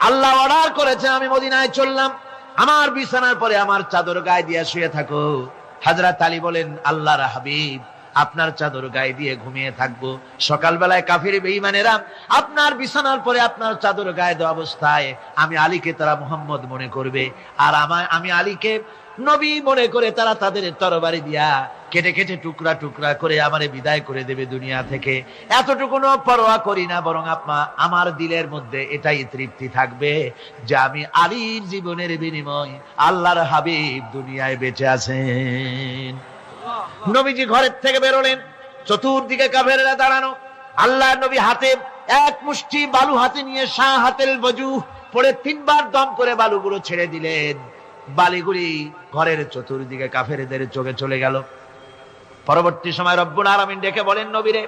আল্লাহ অর্ডার করেছে আমি মদিনায় চললাম, আমার বিছানার পরে আমার চাদর গায়ে দিয়ে শুয়ে থাকো। হযরত আলী বলেন, আল্লাহর হাবিব, আপনার চাদর গায়ে দিয়ে ঘুমিয়ে থাকবো, সকালবেলায় কাফির বেঈমানেরা আপনার বিছানার পরে আপনার চাদর গায়ে দেওয়া অবস্থায় আমি আলীকে তারা মুহাম্মদ মনে করবে, আর আমি আলীকে নবী মনে করে তারা তাদের তরবারি দিয়া কেটে কেটে টুকরা টুকরা করে আমারে বিদায় করে দেবে দুনিয়া থেকে। এতটুকুনো পরোয়া করি না, বরং আমার দিলের মধ্যে এটাই তৃপ্তি থাকবে যে আমি আলীর জীবনের বিনিময় আল্লাহর হাবিব দুনিয়ায় বেঁচে আছেন। নবীজি ঘরের থেকে বেরোলেন, চতুর্দিকে কাফেররা দাঁড়ানো। আল্লাহ নবী হাতে এক মুষ্টি বালু হাতে নিয়ে শাহাতেল ওযু পড়ে 3 বার দম করে বালুগুলো ছেড়ে দিলেন। বালিগুলি ঘরের চতুর্দিকে কাফেরদের চোখে চলে গেল। পরবর্তী সময় রব্বুল আলামিন ডেকে বলেন, নবীরে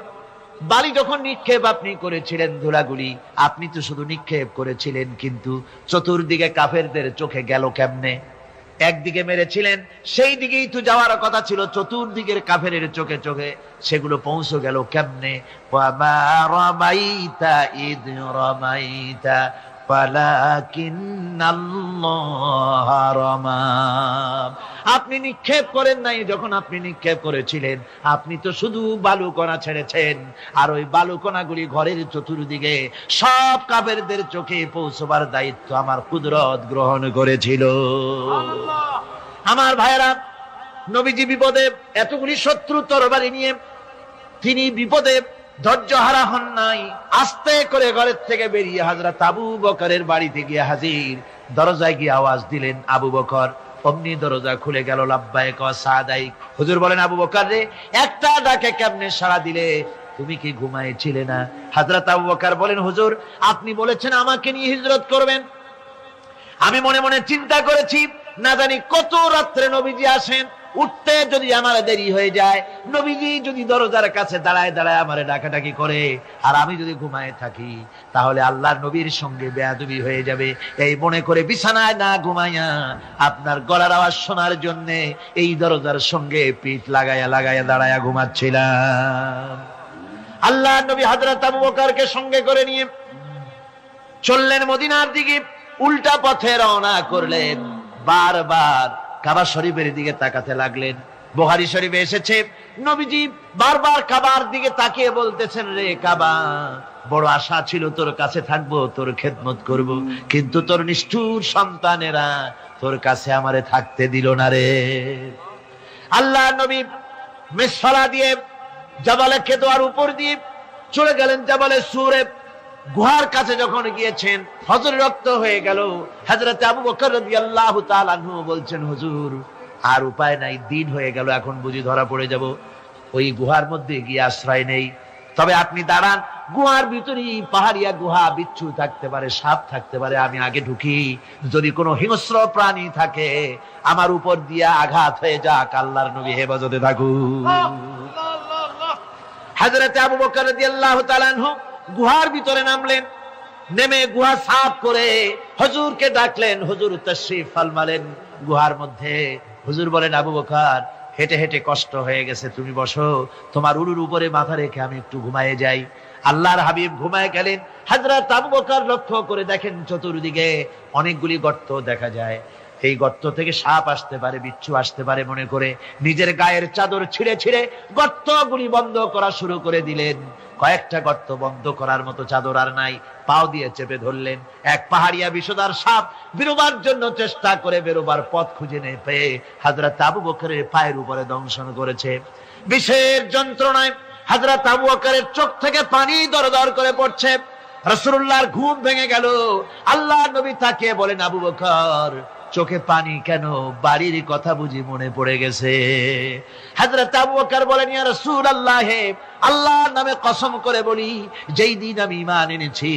বালি যখন নিক্ষেপ আপনি করেছিলেন, ধুলাগুলি আপনি তো শুধু নিক্ষেপ করেছিলেন, কিন্তু চতুর্দিকে কাফেরদের চোখে গেল কেমনে? একদিকে মেরেছিলেন, সেই দিকেই তো যাওয়ার কথা ছিল, চতুর্দিকের কাফেরের চোখে চোখে সেগুলো পৌঁছে গেল কেমনে? ওয়ামা রামাইতা ইদ রামাইতা ওয়ালাকিন্নাল্লাহ রামা। আপনি নিক্ষেপ করেন নাই, যখন আপনি নিক্ষেপ করেছিলেন আপনি তো শুধু বালুকণা ছেড়েছেন, আর ওই বালুকণাগুলি ঘরের চতুর্দিকে সব কাফেরদের চোখে পৌঁছবার দায়িত্ব আমার কুদরত গ্রহণ করেছিল। আমার ভাইরা, নবীজি বিপদে, এতগুলি শত্রু তরবারি নিয়ে তিনি বিপদে ধৈর্য হারা হন নাই। আস্তে করে ঘরের থেকে বেরিয়ে হযরত আবু বকরের বাড়িতে গিয়ে হাজির। দরজায় গিয়ে আওয়াজ দিলেন, আবু বকর। অমনি দরজা খুলে গেল। লাব্বাইক ওয়া সাদাইক। হুজুর বলেন, আবু বকর রে, একটা ডাকে কেমনে সাড়া দিলে? তুমি কি ঘুমাইছিলে না? হযরত আবু বকর বলেন, হুজুর আপনি বলেছেন আমাকে নিয়ে হিজরত করবেন, আমি মনে মনে চিন্তা করেছি না জানি কত রাত্রে নবীজি আসেন, উঠতে যদি আমার দেরি হয়ে যায়, নবীজি যদি দরজার কাছে দাঁড়ায় দাঁড়ায় আমারে ডাকাডাকি করে, আর আমি যদি ঘুমায় থাকি, তাহলে আল্লাহর নবীর সঙ্গে বেয়াদবি হয়ে যাবে। এই মনে করে বিছানায় না ঘুমাইয়া আপনার গলার আওয়াজ শোনার জন্য এই দরজার সঙ্গে পিঠ লাগাইয়া লাগাইয়া দাঁড়ায়া ঘুমাচ্ছিলাম। আল্লাহর নবী হযরত আবু বকরকে সঙ্গে করে নিয়ে চললেন মদিনার দিকে। উল্টা পথে রওনা করলেন। বারবার কাবা শরীফের দিকে তাকাতে লাগলেন। বুখারী শরীফে এসেছে, নবীজি বারবার কাবার দিকে তাকিয়ে বলতেছেন, রে কাবা, বড় আশা ছিল তোর কাছে থাকবো, তোর খেদমত করব, কিন্তু তোর নিষ্ঠুর সন্তানেরা তোর কাছে আমারে থাকতে দিল না রে। আল্লাহ নবী মিসফালা দিয়ে জাবালে কেদোয়ার উপর দিয়ে চলে গেলেন জাবালে সুরে। গুহার কাছে যখন গিয়েছেন, হযর রক্ত হয়ে গেল। হযরত আবু বকর রাদিয়াল্লাহু তাআলা আনহু বলছেন, হুজুর আর উপায় নাই, দিন হয়ে গেল, এখন বুঝি ধরা পড়ে যাব, ওই গুহার মধ্যে গিয়ে আশ্রয় নেই। তবে আপনি দাঁড়ান, গুহার ভিতরেই পাহাড়িয়া গুহা, বিচ্ছু থাকতে পারে, সাপ থাকতে পারে, আমি আগে ঢুকি, যদি কোনো হিংস্র প্রাণী থাকে আমার উপর দিয়া আঘাত হয়ে যাক, আল্লাহর নবী হেফাজতে থাকুক। হযরত আবু বকর রাদিয়াল্লাহু তাআলা আনহু গুহার ভিতরে নামলেন। নেমে গুহা সাফ করে হুজুরকে ডাকলেন। হুজুর তাশরীফ ফরমালেন গুহার মধ্যে। হুজুর বলেন, আবু বকর, হেঁটে হেঁটে কষ্ট হয়ে গেছে, তুমি বসো, তোমার উরুর উপরে মাথা রেখে আমি একটু ঘুমায়ে যাই। আল্লাহর হাবিব ঘুমায় গেলেন। হযরত আবু বকর লক্ষ্য করে দেখেন চতুর্দিকে অনেকগুলি গর্ত দেখা যায়। এই গর্ত থেকে সাপ আসতে পারে, বিচ্ছু আসতে পারে মনে করে নিজের গায়ের চাদর ছিঁড়ে ছিঁড়ে গর্তগুলি বন্ধ করা শুরু করে দিলেন। কয়েকটা গর্ত বন্ধ করার মতো চাদর আর নাই, পাও দিয়ে চেপে ধরলেন। এক পাহাড়িয়া বিষধর সাপ বেরোবার জন্য চেষ্টা করে বেরোবার পথ খুঁজে না পেয়ে হযরত আবু বকরের পায়ের উপরে দংশন করেছে। বিষের যন্ত্রণায় হযরত আবু বকরের চোখ থেকে পানি দরদর করে পড়ছে। রাসূলুল্লাহর ঘুম ভেঙে গেল। আল্লাহর নবী তাকিয়ে বলেন, আবু বকর, চোখে পানি কেন? বাড়ির কথা বুঝি মনে পড়ে গেছে? হযরত আবু বকর বলেন, ইয়া রাসূলুল্লাহ, আল্লাহর নামে কসম করে বলি, যেই দিন আমি ঈমান এনেছি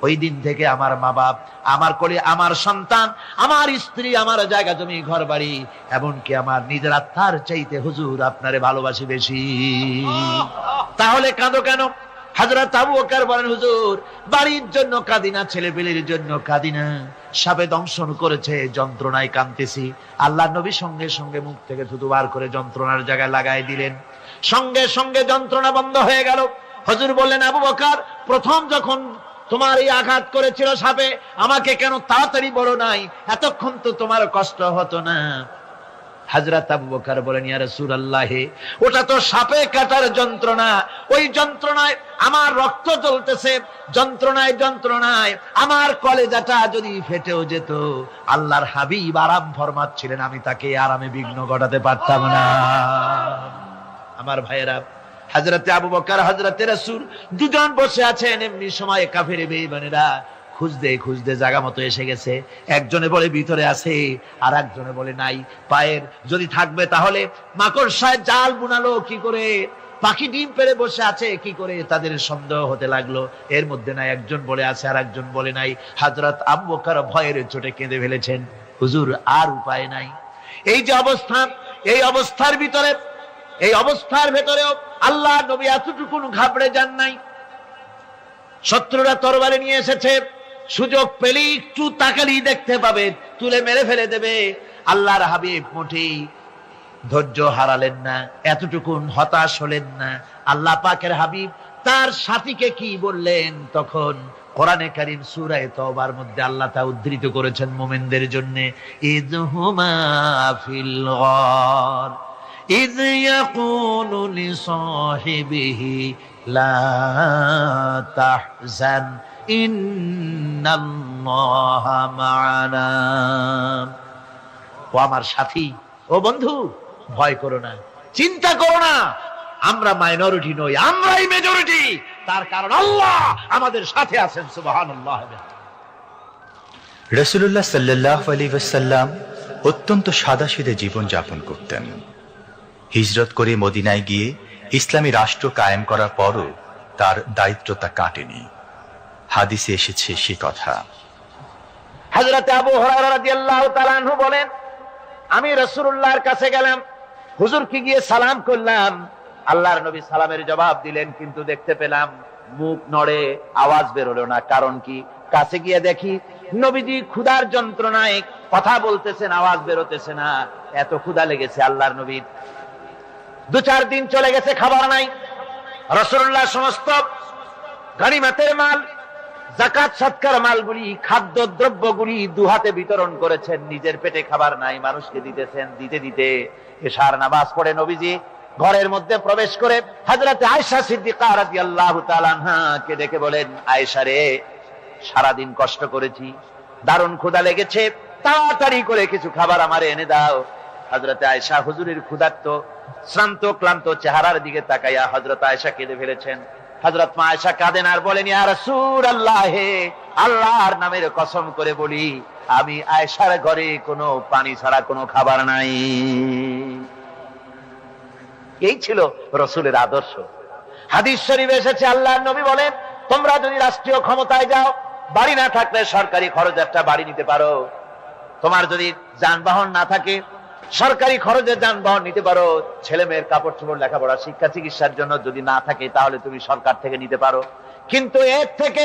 ওই দিন থেকে আমার মা বাপ, আমার কোলে আমার সন্তান, আমার স্ত্রী, আমার জায়গা জমি ঘর বাড়ি, এমনকি আমার নিজের আত্মার চাইতে হুজুর আপনারে ভালোবাসি বেশি। তাহলে কাঁদো কেন? হযরত আবু বকর বলেন, হুজুর বাড়ির জন্য কাঁদিনা, ছেলে পেলের জন্য কাঁদিনা, সাপে দংশন করেছে, যন্ত্রণায় কাঁদতেছি। আল্লাহর নবী সঙ্গে সঙ্গে মুখ থেকে থুতু বার করে যন্ত্রণার জায়গায় লাগাই দিলেন। সঙ্গে সঙ্গে যন্ত্রণা বন্ধ হয়ে গেল। হুজুর বললেন, আবু বকর, প্রথম যখন তোমার এই আঘাত করেছিল সাপে, আমাকে কেন তাড়াতাড়ি বলো নাই? এতক্ষণ তো তোমার কষ্ট হতো না। হযরত আবু বকর বলেন, ইয়া রাসূলুল্লাহ, ওটা তো সাপে কাটার যন্ত্রণা, ওই যন্ত্রণায় আমার রক্ত জ্বলতেছে, যন্ত্রণায় যন্ত্রণায় আমার কলেজাটা যদি ফেটেও যেত, আল্লাহর হাবিব আরাম ফরমাচ্ছিলেন, আমি তাকে আরামে বিঘ্ন ঘটাতে পারতাম না। আমার ভাইয়েরা, হযরতে আবু বকর, হযরতে রাসূল দুজন বসে আছেন। এমনি সময় কাফের বেঈমানেরা খুঁজতে খুঁজতে জায়গা মতো এসে গেছে। একজনে বলে ভিতরে আছে, আর একজনে বলে নাই। পায়ের যদি থাকবে তাহলে মাকড়সায় জাল বুনালো কি করে, পাখি ডিম পেড়ে বসে আছে কি করে, তাদের সন্দেহ হতে লাগলো। এর মধ্যে নাই, একজন বলে আছে আর একজন বলে নাই। হযরত আবু বকর ভয়ের চোটে কেঁদে ফেলেছেন, হুজুর আর উপায় নাই। এই যে অবস্থা, এই অবস্থার ভিতরে এই অবস্থার ভেতরেও আল্লাহ নবী এতটুকু ঘাবড়ে যান নাই। শত্রুরা তরবারি নিয়ে এসেছে, সুযোগ পেলেই একটু তাকালেই দেখতে পাবে, তুলে মেরে ফেলে দেবে। আল্লাহর হাবিব মোটেই ধৈর্য হারালেন না, এতটুকু হতাশ হলেন না। আল্লাহ পাকের হাবিব তার সাথীকে কি বললেন? তখন কোরআনে কারীম সূরা তাওবার মধ্যে আল্লাহ তা উদ্ধৃত করেছেন মুমিনদের জন্য, ইযহুমা ফিল গার ইয ইয়াকুলু লিসাহিবিহি লা তাহজান ইন্নাল্লাহা মা'ানা। ও আমার সাথী, ও বন্ধু, ভয় করো না, চিন্তা করো না, আমরা মাইনরিটি নই, আমরাই মেজরিটি। তার কারণ আল্লাহ আমাদের সাথে আছেন। সুবহানাল্লাহ। রাসূলুল্লাহ সাল্লাল্লাহু আলাইহি ওয়াসাল্লাম অত্যন্ত সাদাসিধে জীবন যাপন করতেন। হিজরত করে মদিনায় গিয়ে ইসলামী রাষ্ট্র কায়েম করার পরও তার দায়িত্বটা কাটেনি। হাদিসে এসেছে সে কথা। হযরত আবু হুরায়রা রাদিয়াল্লাহু তাআলা আনহু বলেন, আমি রাসূলুল্লাহর কাছে গেলাম, হুজুরকে গিয়ে সালাম করলাম। আল্লাহর নবী সালামের জবাব দিলেন, কিন্তু দেখতে পেলাম মুখ নড়ে, আওয়াজ বেরোলো না। কারণ কি? কাছে গিয়ে দেখি নবীজি ক্ষুধার যন্ত্রণায় কথা বলতেছেন, আওয়াজ বেরোতেছে না। এত ক্ষুধা লেগেছে আল্লাহর নবীর। 2-4 দিন চলে গেছে, খাবার নাই। রাসূলুল্লাহ সমস্ত গনিমতের মাল, যাকাত সদকার মালগুলি, খাদ্য দ্রব্যগুলি দুহাতে বিতরণ করেছেন। নিজের পেটে খাবার নাই, মানুষকে দিতেছেন। দিতে দিতে এশার নামাজ পড়ে নবীজি ঘরের মধ্যে প্রবেশ করে হযরত আয়েশা সিদ্দিকা রাদিয়াল্লাহু তাআলা আনহাকে ডেকে বলেন, আয়েশা রে, সারাদিন কষ্ট করেছি, দারুণ ক্ষুধা লেগেছে, তাড়াতাড়ি করে কিছু খাবার আমারে এনে দাও। হযরত আয়েশা হুজুরের ক্ষুধার্ত শ্রান্ত ক্লান্ত চেহারার দিকে তাকাইয়া হযরত আয়েশা কেঁদে ফেলেছেন। হযরত মা আয়েশা কাঁদেন আর বলেন, ইয়া রাসূলুল্লাহ, হে আল্লাহর নামের কসম করে বলি, আমি আয়েশার ঘরে কোনো পানি ছাড়া কোনো খাবার নাই। এই ছিল রাসূলের আদর্শ। হাদিস শরীফে এসেছে, আল্লাহর নবী বলেন, তোমরা যদি রাষ্ট্রীয় ক্ষমতায় যাও, বাড়ি না থাকলে সরকারি খরচে একটা বাড়ি নিতে পারো। তোমার যদি যানবাহন না থাকে, সরকারি খরচে যানবাহন নিতে পারো। ছেলে মেয়ের কাপড় চোপড়, লেখাপড়া, শিক্ষা চিকিৎসার জন্য যদি না থাকে, তাহলে তুমি সরকার থেকে নিতে পারো। কিন্তু এর থেকে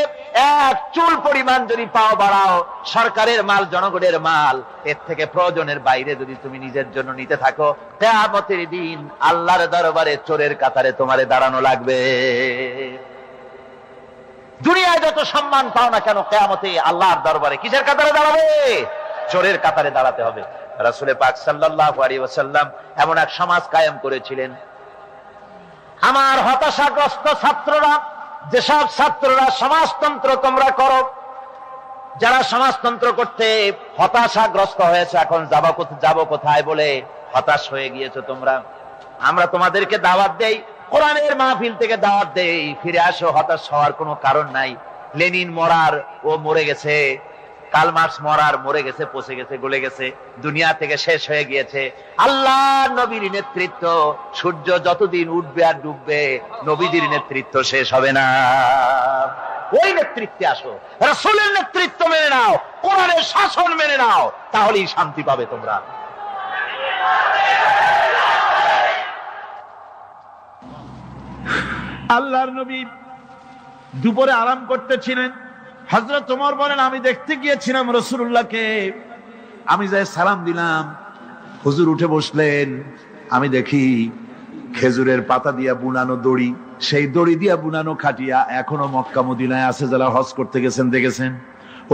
এক চুল পরিমাণ যদি পাও বাড়াও, সরকারের মাল জনগণের মাল, এর থেকে প্রয়োজনের বাইরে যদি তুমি নিজের জন্য নিতে থাকো, কিয়ামতের দিন আল্লাহর দরবারে চোরের কাতারে তোমারে দাঁড়ানো লাগবে। দুনিয়ায় যত সম্মান পাও না কেন, কিয়ামতে আল্লাহর দরবারে কিসের কাতারে দাঁড়াবে? চোরের কাতারে দাঁড়াতে হবে। রাসূল পাক সাল্লাল্লাহু আলাইহি ওয়াসাল্লাম এমন এক সমাজ কায়েম করেছিলেন। আমার হতাশাগ্রস্ত ছাত্ররা, যেসব ছাত্ররা সমাজতন্ত্র তোমরা করো, যারা সমাজতন্ত্র করতে হতাশাগ্রস্ত হয়েছে, এখন যাব কোথায় বলে হতাশ হয়ে গিয়েছো তোমরা, আমরা তোমাদেরকে দাওয়াত দেই, কোরআনের মাহফিল থেকে দাওয়াত দেই, ফিরে আসো। হতাশ হওয়ার কোনো কারণ নাই। লেনিন মরার, ও মরে গেছে। কার্ল মার্কস মরার, মরে গেছে, পচে গেছে, গলে গেছে, দুনিয়া থেকে শেষ হয়ে গিয়েছে। আল্লাহর নবীর নেতৃত্ব, সূর্য যতদিন উঠবে আর ডুববে, নবীজির নেতৃত্ব শেষ হবে না। ওই নেতৃত্বে আসো, রাসূলের নেতৃত্ব মেনে নাও, কোরআনের শাসন মেনে নাও, তাহলেই শান্তি পাবে তোমরা। আল্লাহর নবী দুপুরে আরাম করতেছিলেন। হযরত ওমর বলেন, আমি দেখতে গিয়েছিলাম রাসূলুল্লাহকে, আমি যাই সালাম দিলাম, হুজুর উঠে বসলেন। আমি দেখি খেজুরের পাতা দিয়া বুনানো দড়ি, সেই দড়ি দিয়া বুনানো খাটিয়া এখনো মক্কা মদিনায় আছে, যারা হজ করতে গেছেন দেখেছেন।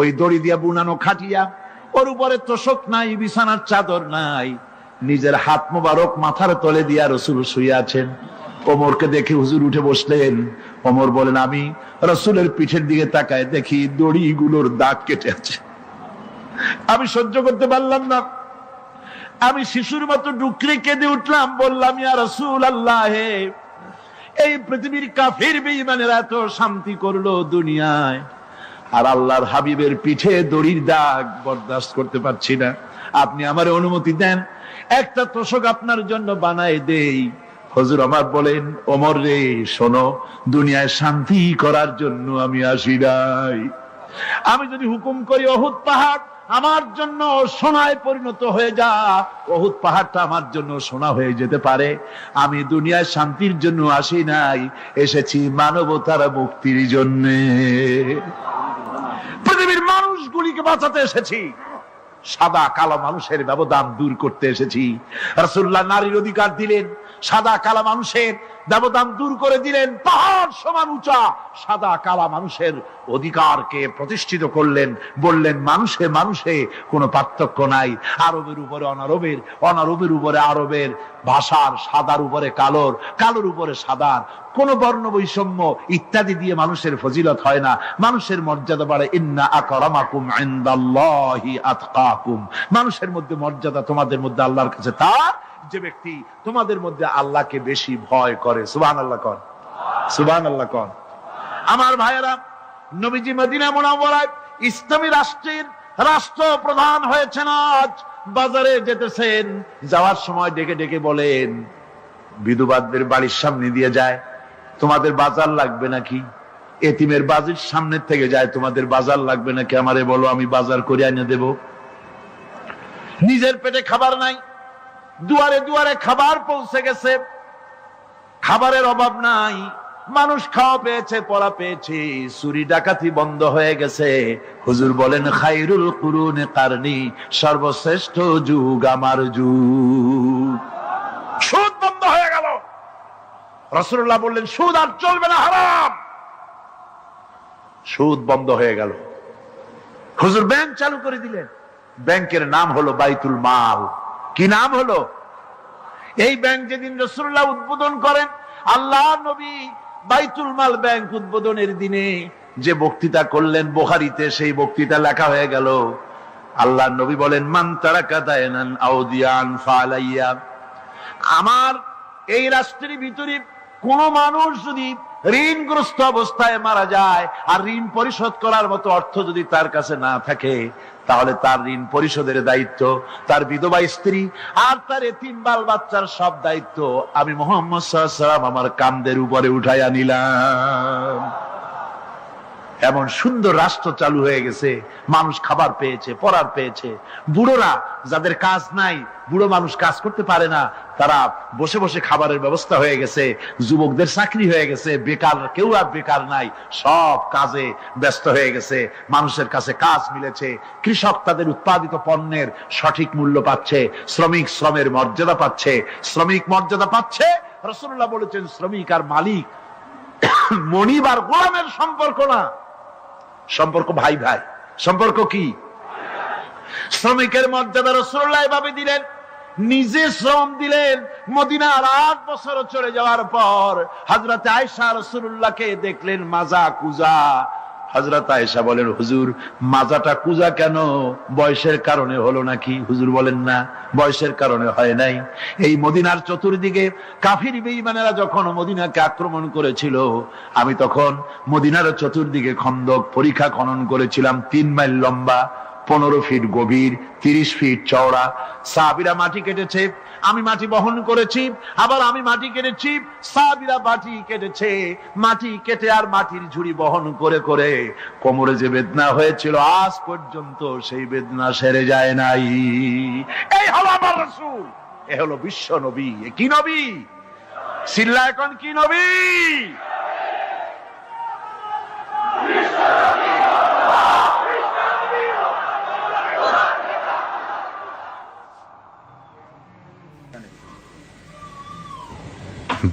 ওই দড়ি দিয়া বুনানো খাটিয়া, ওর উপরে তোশক নাই, বিছানার চাদর নাই, নিজের হাত মোবারক মাথার তলে দিয়া রাসূল শুয়ে আছেন। ওমরকে দেখে হুজুর উঠে বসলেন। ওমর বলেন, আমি রাসূলের পিঠের দিকে তাকায় দেখি দড়িগুলোর দাগ কেটে আছে। আমি সহ্য করতে পারলাম না, আমি শিশুর মতো ডুকরে কেঁদে উঠলাম, বললাম, ইয়া রাসূলুল্লাহ, এই পৃথিবীর কাফির বেঈমানেরা এত শান্তি করলো দুনিয়ায়, আর আল্লাহর হাবিবের পিঠে দড়ির দাগ বরদাস্ত করতে পারছি না। আপনি আমার অনুমতি দেন, একটা তোশক আপনার জন্য বানায় দেই। হুজুর আমার বলেন, ওমর রে, শোনো, দুনিয়ায় শান্তি করার জন্য আমি আসি নাই। আমি যদি হুকুম করি উহুদ পাহাড় আমার জন্য সোনায় পরিণত হয়ে যা, উহুদ পাহাড়টা আমার জন্য সোনা হয়ে যেতে পারে। আমি দুনিয়ায় শান্তির জন্য আসি নাই, এসেছি মানবতার মুক্তির জন্য। পৃথিবীর মানুষগুলিকে বাঁচাতে এসেছি, সাদা কালো মানুষের ব্যবধান দূর করতে এসেছি। রাসূলুল্লাহ নারীর অধিকার দিলেন, সাদা কালো মানুষের ব্যবধান দূর করে দিলেন। পাহাড় সমান উঁচা সাদা কালা মানুষের অধিকারকে প্রতিষ্ঠিত করলেন, বললেন মানুষে মানুষে কোনো পার্থক্য নাই। আরবের উপরে অনারবের, অনারবের উপরে আরবের, ভাষার সাদার উপরে কালোর, কালোর উপরে সাদার, কোন বর্ণ বৈষম্য ইত্যাদি দিয়ে মানুষের ফজিলত হয় না। মানুষের মর্যাদা বাড়ে। ইন্না আকরামাকুম ইনদাল্লাহি আতকাকুম। মানুষের মধ্যে মর্যাদা তোমাদের মধ্যে আল্লাহর কাছে তার যে ব্যক্তি তোমাদের মধ্যে আল্লাহকে বেশি ভয় করে। সুবহানাল্লাহ কোন, সুবহানাল্লাহ কোন। আমার ভাইয়েরা, নবীজি মদিনা মুনাওয়ারায় ইসলামী রাষ্ট্রের রাষ্ট্রপ্রধান হয়েছেন। আজ বাজারে যেতেছেন, যাওয়ার সময় ডেকে ডেকে বলেন, বিধবাদের বাড়ির সামনে দিয়ে যায়, তোমাদের বাজার লাগবে নাকি? এতিমের বাড়ির সামনে থেকে যায়, তোমাদের বাজার লাগবে নাকি? আমারে বলো, আমি বাজার করে এনে দেব। নিজের পেটে খাবার নাই, দুয়ারে দুয়ারে খাবার পৌঁছে গেছে, খাবারের অভাব নাই, মানুষ খাওয়া পেয়েছে, পড়া পেয়েছে, চুরি ডাকাতি বন্ধ হয়ে গেছে। হুজুর বলেন, খায়রুল কুরুনে কারনি, সর্বশ্রেষ্ঠ যুগ আমার যুগ। সুদ বন্ধ হয়ে গেল। রাসূলুল্লাহ বললেন, সুদ আর চলবে না, হারাম। সুদ বন্ধ হয়ে গেল। হুজুর ব্যাংক চালু করে দিলেন। ব্যাংকের নাম হলো বাইতুল মাল। কি নাম হলো? এই ব্যাংক যেদিন রাসূলুল্লাহ উদ্বোধন করেন, আল্লাহ নবী বাইতুল মাল ব্যাংক উদ্বোধনের দিনে যে বক্তৃতা করলেন, বুখারীতে সেই বক্তৃতা লেখা হয়ে গেল। আল্লাহ নবী বলেন, মান তারাকা দায়নান আউদিয়ান ফালাইয়া। আমার এই রাষ্ট্রের ভিতরে কোন মানুষ যদি ঋণগ্রস্ত অবস্থায় মারা যায় আর ঋণ পরিশোধ করার মতো অর্থ যদি তার কাছে না থাকে, তাহলে তার ঋণ পরিশোধের দায়িত্ব, তার বিধবা স্ত্রী আর তার এতিম বাল বাচ্চার সব দায়িত্ব আমি মুহাম্মদ সাল্লাল্লাহু আলাইহি ওয়াসাল্লাম আমার কাঁধের উপরে উঠাইয়া নিলাম। এমন সুন্দর রাষ্ট্র চালু হয়ে গেছে। মানুষ খাবার পেয়েছে, পড়ার পেয়েছে। বুড়োরা, যাদের কাজ নাই, বুড়ো মানুষ কাজ করতে পারে না, তারা বসে বসে খাবারের ব্যবস্থা হয়ে গেছে। যুবকদের চাকরি হয়ে গেছে, বেকার কেউ আর বেকার নাই, সব কাজে ব্যস্ত হয়ে গেছে। মানুষের কাছে কাজ মিলেছে। কৃষক তাদের উৎপাদিত পণ্যের সঠিক মূল্য পাচ্ছে, শ্রমিক শ্রমের মর্যাদা পাচ্ছে, শ্রমিক মর্যাদা পাচ্ছে। রাসূলুল্লাহ বলেছেন, শ্রমিক আর মালিক মনিব আর গোলামের সম্পর্ক না, সম্পর্ক ভাই ভাই। সম্পর্ক কি? শ্রমিকের মর্যাদা রাসূলুল্লাহ এভাবে দিলেন। নিজে শ্রম দিলেন। মদিনার 8 বছর চলে যাওয়ার পর হযরত আয়েশা রাসূলুল্লাহকে দেখলেন মাজা কুজা। হযরত আয়েশা বলেন, হুজুর মাজাটা কুজা কেন? বয়সের কারণে হলো নাকি? হুজুর বলেন, না, বয়সের কারণে হয় নাই। এই মদিনার চতুর্দিকে কাফির বেঈমানেরা যখন মদিনাকে আক্রমণ করেছিল, আমি তখন মদিনার চতুর্দিকে খন্দক পরিখা খনন করেছিলাম, 3 মাইল লম্বা, 15 ফিট গভীর, 30 ফিট চওড়া। সাহাবীরা মাটি কেটেছে, আমি মাটি বহন করেছি, আবার আমি মাটি কেটেছি, সাহাবীরা মাটি কেটেছে। মাটি কেটে আর মাটির ঝুড়ি বহন করে করে কোমরে যে বেদনা হয়েছিল, আজ পর্যন্ত সেই বেদনা সেরে যায় নাই। এই হলো আমার রাসূল, এ হলো বিশ্ব নবী। কি নবী? সিল্লা এখন কি নবী?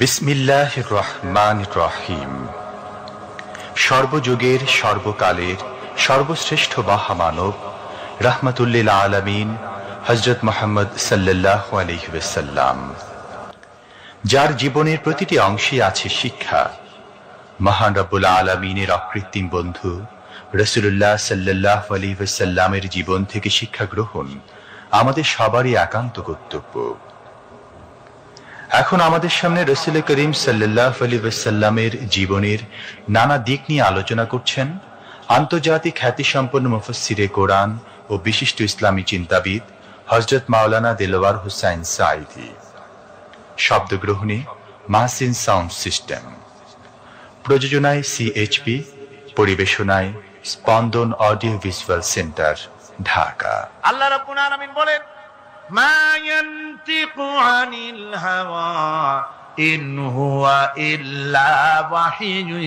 বিসমিল্লাহির রহমানির রহিম। সর্বযুগের, সর্বকালের সর্বশ্রেষ্ঠ মহামানব রাহমাতুল্লিল আলামিন হযরত মুহাম্মদ সাল্লাল্লাহু আলাইহি ওয়াসাল্লাম, যার জীবনের প্রতিটি অংশে আছে শিক্ষা, মহান রব্বুল আলামিনের অকৃত্রিম বন্ধু রাসূলুল্লাহ সাল্লাল্লাহু আলাইহি ওয়াসাল্লামের জীবন থেকে শিক্ষা গ্রহণ আমাদের সবারই একান্ত কর্তব্য। এখন আমাদের সামনে রাসূল করিম সাল্লাল্লাহু আলাইহি ওয়াসাল্লামের জীবনের নানা দিক নিয়ে আলোচনা করছেন আন্তর্জাতিক খ্যাতিসম্পন্ন মুফাসসিরে কোরআন ও বিশিষ্ট ইসলামী চিন্তাবিদ হযরত মাওলানা দেলোয়ার হোসাইন সাঈদী। শব্দগ্রহণে মাহসিন সাউন্ড সিস্টেম, প্রযোজনায় CHP, পরিবেশনায় স্পন্দন অডিও ভিজুয়াল সেন্টার। ঢাকা। আল্লাহ রাব্বুল আলামিন বলেন, মা ইয়ানতিকু আনিল হাওয়া ইন হুয়া ইল্লা ওয়াহিয়ুন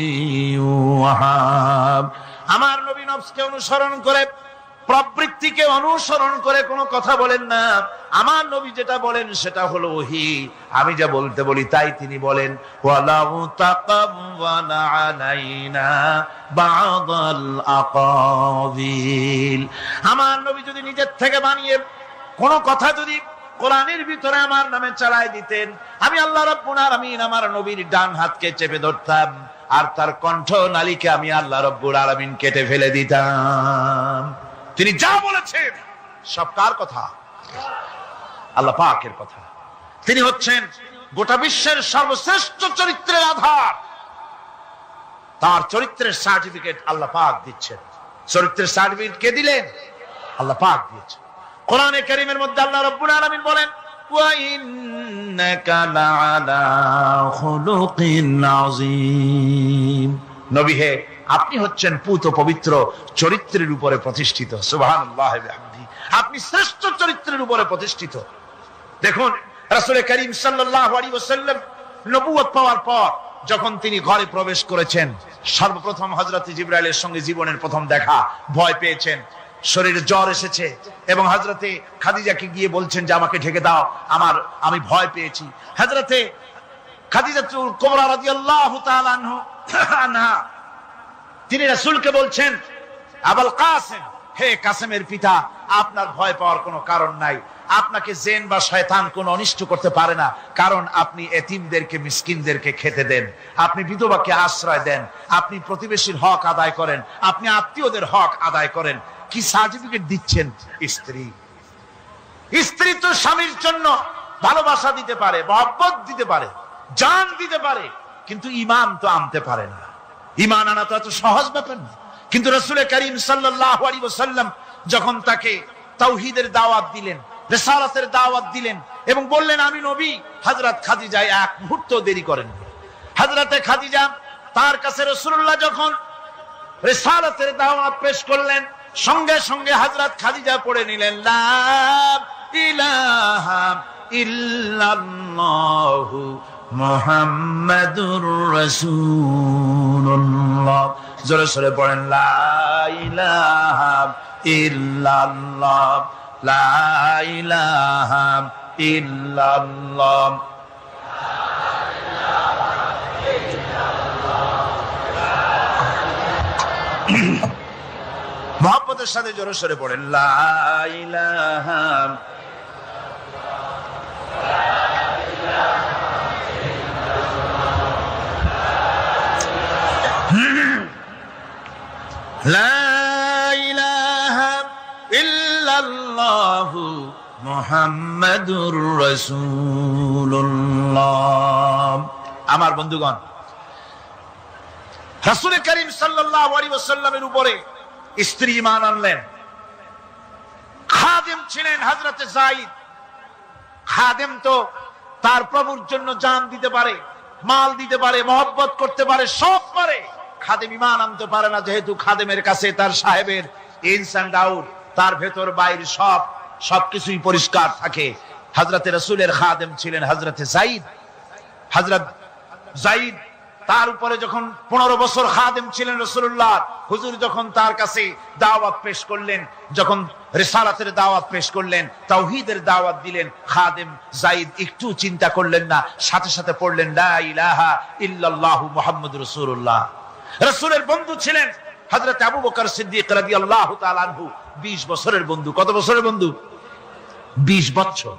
ইউহা। আমার নবী নফসকে অনুসরণ করে, প্রবৃত্তিকে অনুসরণ করে কোনো কথা বলেন না। আমার নবী যেটা বলেন সেটা হলো ওহী। আমি যা বলতে বলি তাই তিনি বলেন। ওয়ালাউ তাকাওয়ালা আলাইনা বা'দাল আকাবিল। আমার নবী যদি নিজের থেকে বানিয়ে কোনো কথা যদি কোরআনের ভিতরে আমার নামে চালায় দিতেন, আমি আল্লাহ রাব্বুল আলামিন আমার নবীর ডান হাতকে চেপে ধরতাম, আর তার কণ্ঠ নালীকে আমি আল্লাহ রাব্বুল আলামিন কেটে ফেলে দিতাম। তিনি যা বলেছেন সব কার কথা? আল্লাহ পাকের কথা। তিনি হচ্ছেন গোটা বিশ্বের সর্বশ্রেষ্ঠ চরিত্রের আধার। তার চরিত্রের সার্টিফিকেট আল্লাহ পাক দিচ্ছেন। চরিত্রের সার্টিফিকেট কে দিলেন? আল্লাহ পাক দিয়েছেন। কোরআনে কারীমের মধ্যে আল্লাহ রাব্বুল আলামিন বলেন, ওয়া ইন্নাকা লাআলা খুলুকিন আযীম। নবী হে, আপনি হচ্ছেন পুত পবিত্র চরিত্রের উপরে প্রতিষ্ঠিত। সুবহানাল্লাহি ওয়া বিহামদিহি। আপনি শ্রেষ্ঠ চরিত্রের উপরে প্রতিষ্ঠিত। দেখুন, রাসূল করিম সাল্লাল্লাহু আলাইহি ওয়াসাল্লাম নবুয়ত পাওয়ার পর যখন তিনি ঘরে প্রবেশ করেছেন, সর্বপ্রথম হযরত জিবরাইলের সঙ্গে জীবনের প্রথম দেখা। ভয় পেয়েছেন, শরীরে জ্বর এসেছে, এবং হযরতে খাদিজাকে গিয়ে বলছেন যে আমাকে ঢেকে দাও, আমি ভয় পেয়েছি। হযরতে খাদিজাতুল কুবরা রাদিয়াল্লাহু তাআলা আনহা তিনি রাসূলকে বলছেন, আবুল কাসেম, হে কাসেমের পিতা, আপনার ভয় পাওয়ার কোনো কারণ নাই। আপনাকে জিন বা শয়তান কোনো অনিষ্ট করতে পারে না, কারণ আপনি এতিমদেরকে, মিসকিনদেরকে খেতে দেন, আপনি বিধবাকে আশ্রয় দেন, আপনি প্রতিবেশীর হক আদায় করেন, আপনি আত্মীয়দের হক আদায় করেন। কি সার্টিফিকেট দিচ্ছেন? স্ত্রী তো স্বামীর জন্য ভালোবাসা দিতে পারে, মহব্বত দিতে পারে, জান দিতে পারে, কিন্তু ঈমান তো আনতে পারে না। ঈমান আনা তো এত সহজ ব্যাপার না। কিন্তু রাসূল করিম সাল্লাল্লাহু আলাইহি ওয়াসাল্লাম যখন তাকে তাওহীদের দাওয়াত দিলেন, রিসালাতের দাওয়াত দিলেন, এবং বললেন আমি নবী, হযরত খাদিজা এক মুহূর্ত দেরি করেননি। হযরতে খাদিজা তার কাছে রাসূলুল্লাহ যখন রিসালাতের দাওয়াত পেশ করলেন, সঙ্গে সঙ্গে হযরত খাদিজা পড়ে নিলেন, লা ইলাহা ইল্লাল্লাহু মুহাম্মাদুর রাসূলুল্লাহ। জোরে সরে পড়েন, লা ইলাহা ইল্লাল্লাহ, লা ইলাহা ইল্লাল্লাহ। মুহাব্বতের সাথে জোরে সরে পড়েন, লা ইলাহা লা ইলাহা ইল্লাল্লাহু মুহাম্মাদুর রাসূলুল্লাহ। আমার বন্ধুগণ, রাসূল করিম সাল্লাল্লাহু আলাইহি ওয়াসাল্লামের উপরে স্ত্রী ঈমান আনলেন। খাদেম ছিলেন হযরতে যায়েদ। খাদেম তো তার প্রভুর জন্য জান দিতে পারে, মাল দিতে পারে, মহব্বত করতে পারে, সব পারে। খাদেম ঈমান আনতে পারে না, যেহেতু খাদেমের কাছে তার সাহেবের ইনস এন্ড আউট, তার ভেতর বাইরে সবকিছুই পরিষ্কার থাকে। হযরতে রাসূলের খাদেম ছিলেন হযরতে যায়েদ। হযরত যায়েদ তার উপরে যখন 15 বছর খাদেম ছিলেন রাসূলুল্লাহ, হুজুর যখন তার কাছে দাওয়াত পেশ করলেন, যখন রিসালাতের দাওয়াত পেশ করলেন, তাওহীদের দাওয়াত দিলেন, খাদেম যায়েদ একটু চিন্তা করলেন না, সাথে সাথে পড়লেন, লা ইলাহা ইল্লাল্লাহু মুহাম্মাদুর রাসূলুল্লাহ। রাসূলের বন্ধু ছিলেন হযরত আবু বকর সিদ্দিক রাদিয়াল্লাহু তাআলা আনহু। 20 বছরের বন্ধু। কত বছরের বন্ধু? 20 বছর।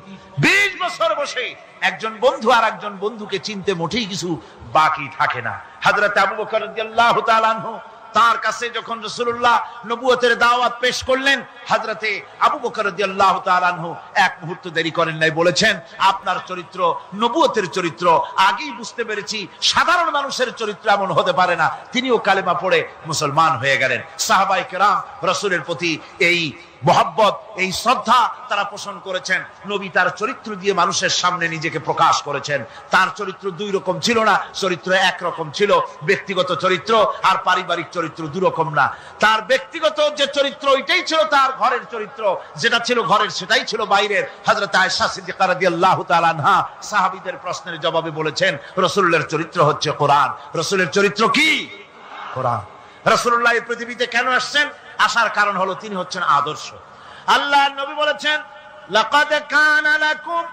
20 বছর বসে একজন বন্ধু আর একজন বন্ধুকে চিনতে মোটেই কিছু বাকি থাকে না। হযরত আবু বকর রাদিয়াল্লাহু তাআলা আনহু তার কাছে যখন রাসূলুল্লাহ নবুয়তের দাওয়াত পেশ করলেন, হযরতে আবু বকর রাদিয়াল্লাহু তাআলা আনহু এক মুহূর্ত দেরি করেন নাই, বলেছেন আপনার চরিত্র নবুয়তের চরিত্র। আগেই বুঝতে পেরেছি সাধারণ মানুষের চরিত্র এমন হতে পারে না। তিনিও কালেমা পড়ে মুসলমান হয়ে গেলেন। সাহাবায়ে কেরাম রাসূলের প্রতি এই মোহাব্বত, এই শ্রদ্ধা তারা পোষণ করেছেন। নবী তার চরিত্র দিয়ে মানুষের সামনে নিজেকে প্রকাশ করেছেন। তার চরিত্র দুই রকম ছিল না, চরিত্র একরকম ছিল। ব্যক্তিগত চরিত্র আর পারিবারিক চরিত্র দুই রকম না। তার ব্যক্তিগত যে চরিত্র ওইটাই ছিল তার ঘরের চরিত্র, যেটা ছিল ঘরের সেটাই ছিল বাইরের। হযরত আয়েশা সিদ্দিকা রাদিয়াল্লাহু তাআলা আনহা সাহাবীদের প্রশ্নের জবাবে বলেছেন, রাসূলের চরিত্র হচ্ছে কোরআন। রাসূলের চরিত্র কি? কোরআন। রাসূলুল্লাহ এই পৃথিবীতে কেন আসছেন? আসার কারণ হলো তিনি হচ্ছেন আদর্শ। আল্লাহর নবী বলেছেন, লাকাদ কানা লাকুম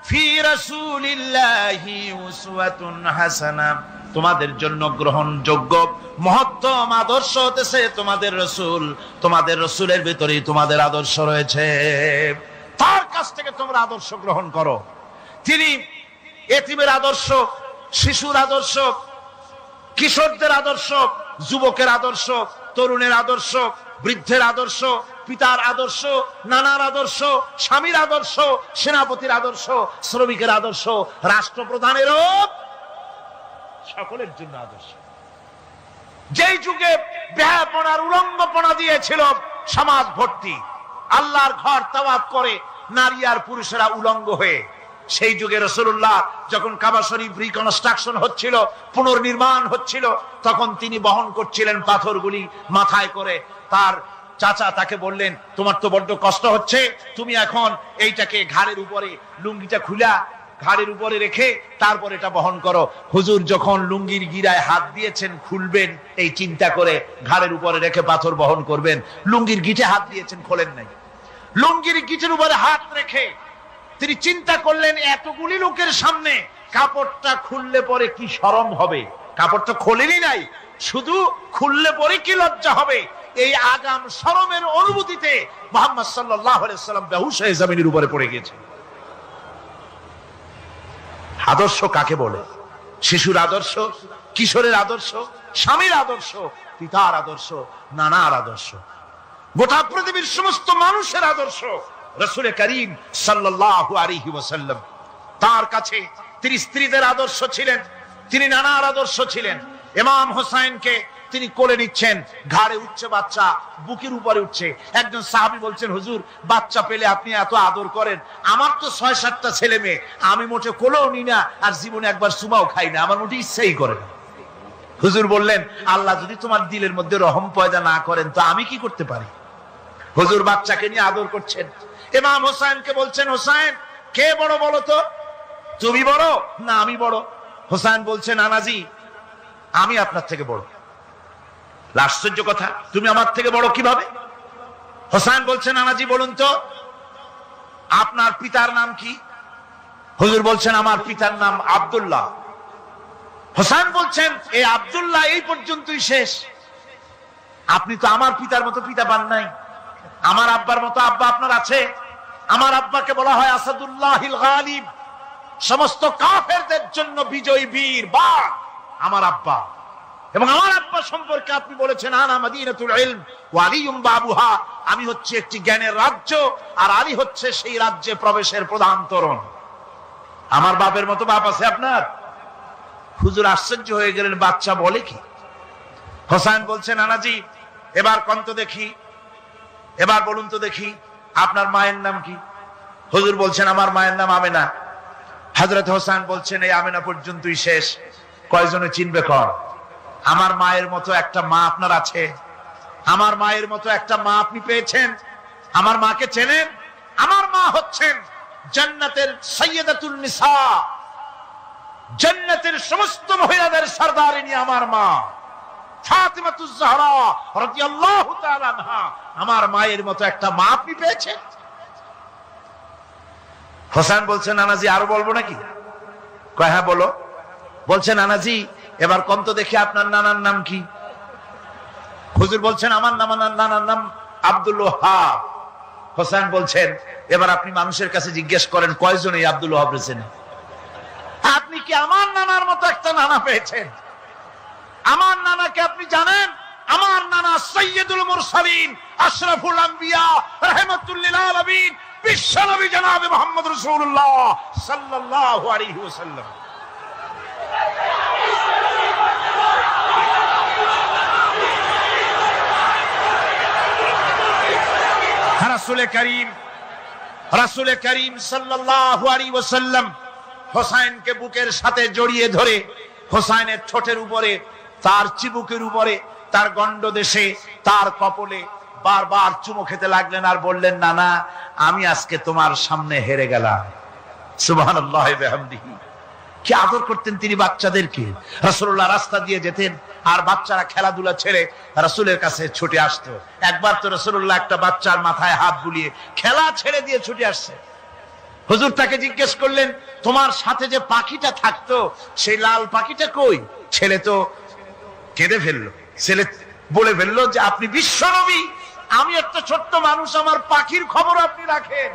ফি রাসূলিল্লাহি উসওয়াতুন হাসানা, তোমাদের জন্য গ্রহণযোগ্য মহত্তম আদর্শ হতেছে তোমাদের রাসূল। তোমাদের রাসূলের ভিতরেই তোমাদের আদর্শ রয়েছে, তার কাছ থেকে তোমরা আদর্শ গ্রহণ করো। তিনি এতিমের আদর্শ, শিশুর আদর্শ, কিশোরদের আদর্শ, যুবকের আদর্শ, তরুণের আদর্শ, বৃদ্ধের আদর্শ, পিতার আদর্শ, নানার আদর্শ, স্বামীর আদর্শ, সেনাপতির আদর্শ, শ্রমিকের আদর্শ, রাষ্ট্রপ্রধানেরও সকলের জন্য আদর্শ। যেই যুগে বেহাপনার উলঙ্গপনা দিয়েছিল সমাজ ভর্তি, আল্লাহর ঘর তাওয়াফ করে নারী আর পুরুষেরা উলঙ্গ হয়ে, সেই যুগে রাসূলুল্লাহ যখন কাবা শরীফ রিকনস্ট্রাকশন হচ্ছিল, পুনর্নির্মাণ হচ্ছিল, তখন তিনি বহন করছিলেন পাথরগুলি মাথায় করে। তার চাচা তাকে বললেন, তোমার তো বড্ড কষ্ট হচ্ছে, তুমি এখন এইটাকে ঘাড়ের উপরে, লুঙ্গিটা খুলা ঘাড়ের উপরে রেখে তারপর এটা বহন করো। হুজুর যখন লুঙ্গির গিরায় হাত দিয়েছেন খুলবেন এই চিন্তা করে, ঘাড়ের উপরে রেখে পাথর বহন করবেন, লুঙ্গির গিটে হাত দিয়েছেন, খোলেন নাই। লুঙ্গির গিটের উপরে হাত রেখে তিনি চিন্তা করলেন, এতগুলি লোকের সামনে কাপড়টা খুললে পরে কি শরম হবে। কাপড়টা খোলেনি নাই, শুধু খুললে পরে কি লজ্জা হবে। এই আগাম শরমের অনুভূতিতে মুহাম্মদ সাল্লাল্লাহু আলাইহি ওয়াসাল্লাম বেহুশ হয়ে জমিনের উপরে পড়ে গেছে। আদর্শ কাকে বলে? শিশুর আদর্শ, কিশোরের আদর্শ, স্বামীর আদর্শ, পিতার আদর্শ, নানার আদর্শ, গোটা পৃথিবীর সমস্ত মানুষের আদর্শ রাসূল করিম সাল্লাল্লাহু আলাইহি ওয়াসাল্লাম। তার কাছে তিনি স্ত্রীদের আদর্শ ছিলেন, তিনি নানার আদর্শ ছিলেন। ইমাম হোসেনকে তিনি কোলে নিচ্ছেন, ঘাড়ে উঠছে বাচ্চা, বুকের উপরে উঠছে। একজন সাহাবী বলছেন, হুজুর বাচ্চা পেলে আপনি এত আদর করেন, আমার তো ৬-৭টা ছেলে মেয়ে, আমি মোটে কোলেও নি না, আর জীবনে একবার সুমাও খাই না, আমার মোটে ইচ্ছাই করে না। হুজুর বললেন, আল্লাহ যদি তোমার দিলের মধ্যে রহম পয়দা না করেন তো আমি কি করতে পারি? হুজুর বাচ্চাকে নিয়ে আদর করছেন। ইমাম হোসেনকে বলছেন, হোসেন কে বড় বলো তো, তুমি বড় না আমি বড়? হোসেন বলছেন, নানাজি আমি আপনার থেকে বড়। আশ্চর্য কথা, তুমি আমার থেকে বড় কিভাবে? হোসেন বলছেন, নানাজি বলুন তো আপনার পিতার নাম কি? হুজুর বলছেন, আমার পিতার নাম আব্দুল্লাহ। হোসেন বলছেন, এই আব্দুল্লাহ এই পর্যন্তই শেষ, আপনি তো আমার পিতার মতো পিতা পান নাই, আমার আব্বার মতো আব্বা আপনার আছে। আমার আব্বাকে বলা হয় আসাদুল্লাহিল গালিব, সমস্ত কাফেরদের জন্য বিজয়ী বীর বাঘ আমার আব্বা। এবং আমার আব্বা সম্পর্কে আপনি বলেছেন, আনা মাদিনাতুল ইলম ওয়া আলিয়ুম বাবুহা, আমি হচ্ছে একটি জ্ঞানের রাজ্য আর আলী হচ্ছে সেই রাজ্যে প্রবেশের প্রধান তোরণ। আমার বাপের মতো বাপ আছে আপনার? হুজুর আশ্চর্য হয়ে গেলেন, বাচ্চা বলে কি? হোসেন বলছেন, নানাজি এবার কন্ত দেখি, এবার বলুন তো দেখি আপনার মায়ের নাম কি? হুজুর বলছেন, আমার মায়ের নাম আমেনা। হযরত হোসেন বলছেন, এই আমেনা পর্যন্তই শেষ, কয়জনে চিনবে কর? আমার মায়ের মতো একটা মা আপনার আছে? আমার মায়ের মতো একটা মা আপনি পেয়েছেন? আমার মাকে চেনেন? আমার মা হচ্ছেন জান্নাতের সাইয়্যিদাতুন নিসা, জান্নাতের সমস্ত মহিলাদের সরদারিনী আমার মা ফাতিমাতুজ জাহরা রাদিয়াল্লাহু তাআলা আনহা। আমার মায়ের মতো একটা মা আপনি পেয়েছেন? হোসেন বলছেন, নানাজি আরো বলবো নাকি? কয় হ্যাঁ বলো। বলছেন, নানাজি এবার কন্ত দেখি আপনার নানার নাম কি? হুজুর বলছেন, আমার নানার নাম আব্দুল ওয়াহাব। হোসেন বলছেন, এবার আপনি মানুষের কাছে জিজ্ঞেস করেন কয়জন এই আব্দুল ওয়াহাব রয়েছেন? আপনি কি আমার নানার মতো একটা নানা পেয়েছেন? আমার নানাকে আপনি জানেন? আমার নানা সাইয়্যিদুল মুরসালিন, আশরাফুল আম্বিয়া, রাহমাতুল লিল আলামিন, বিশ্বনবী জনাবে মুহাম্মদ রাসূলুল্লাহ সাল্লাল্লাহু আলাইহি ওয়াসাল্লাম। রাসূল করিম সাল্লাল্লাহু আলাইহি ওয়াসাল্লাম হোসাইনকে বুকের সাথে জড়িয়ে ধরে হোসাইনের ঠোঁটের উপরে, তার চিবুকের উপরে, তার গণ্ডদেশে, তার কপলে বারবার চুমো খেতে লাগলেন আর বললেন, নানা আমি আজকে তোমার সামনে হেরে গেলাম। সুবহানাল্লাহ ওয়া বিহামদিহি। কি আদর করতেন তিনি বাচ্চাদেরকে। রাসূলুল্লাহ রাস্তা দিয়ে যেতেন আর বাচ্চারা খেলাধুলা ছেড়ে রাসূলের কাছে ছুটে আসতো। একবার তো রাসূলুল্লাহ একটা বাচ্চার মাথায় হাত বুলিয়ে খেলা ছেড়ে দিয়ে ছুটে আসছে। হুজুর তাকে জিজ্ঞেস করলেন, তোমার সাথে যে পাখিটা থাকতো সেই লাল পাখিটা কই? ছেলে তো কেঁদে ফেললো। ছেলে বলে ফেললো যে আপনি বিশ্বনবী, আমি একটা ছোট্ট মানুষ, আমার পাখির খবর আপনি রাখেন।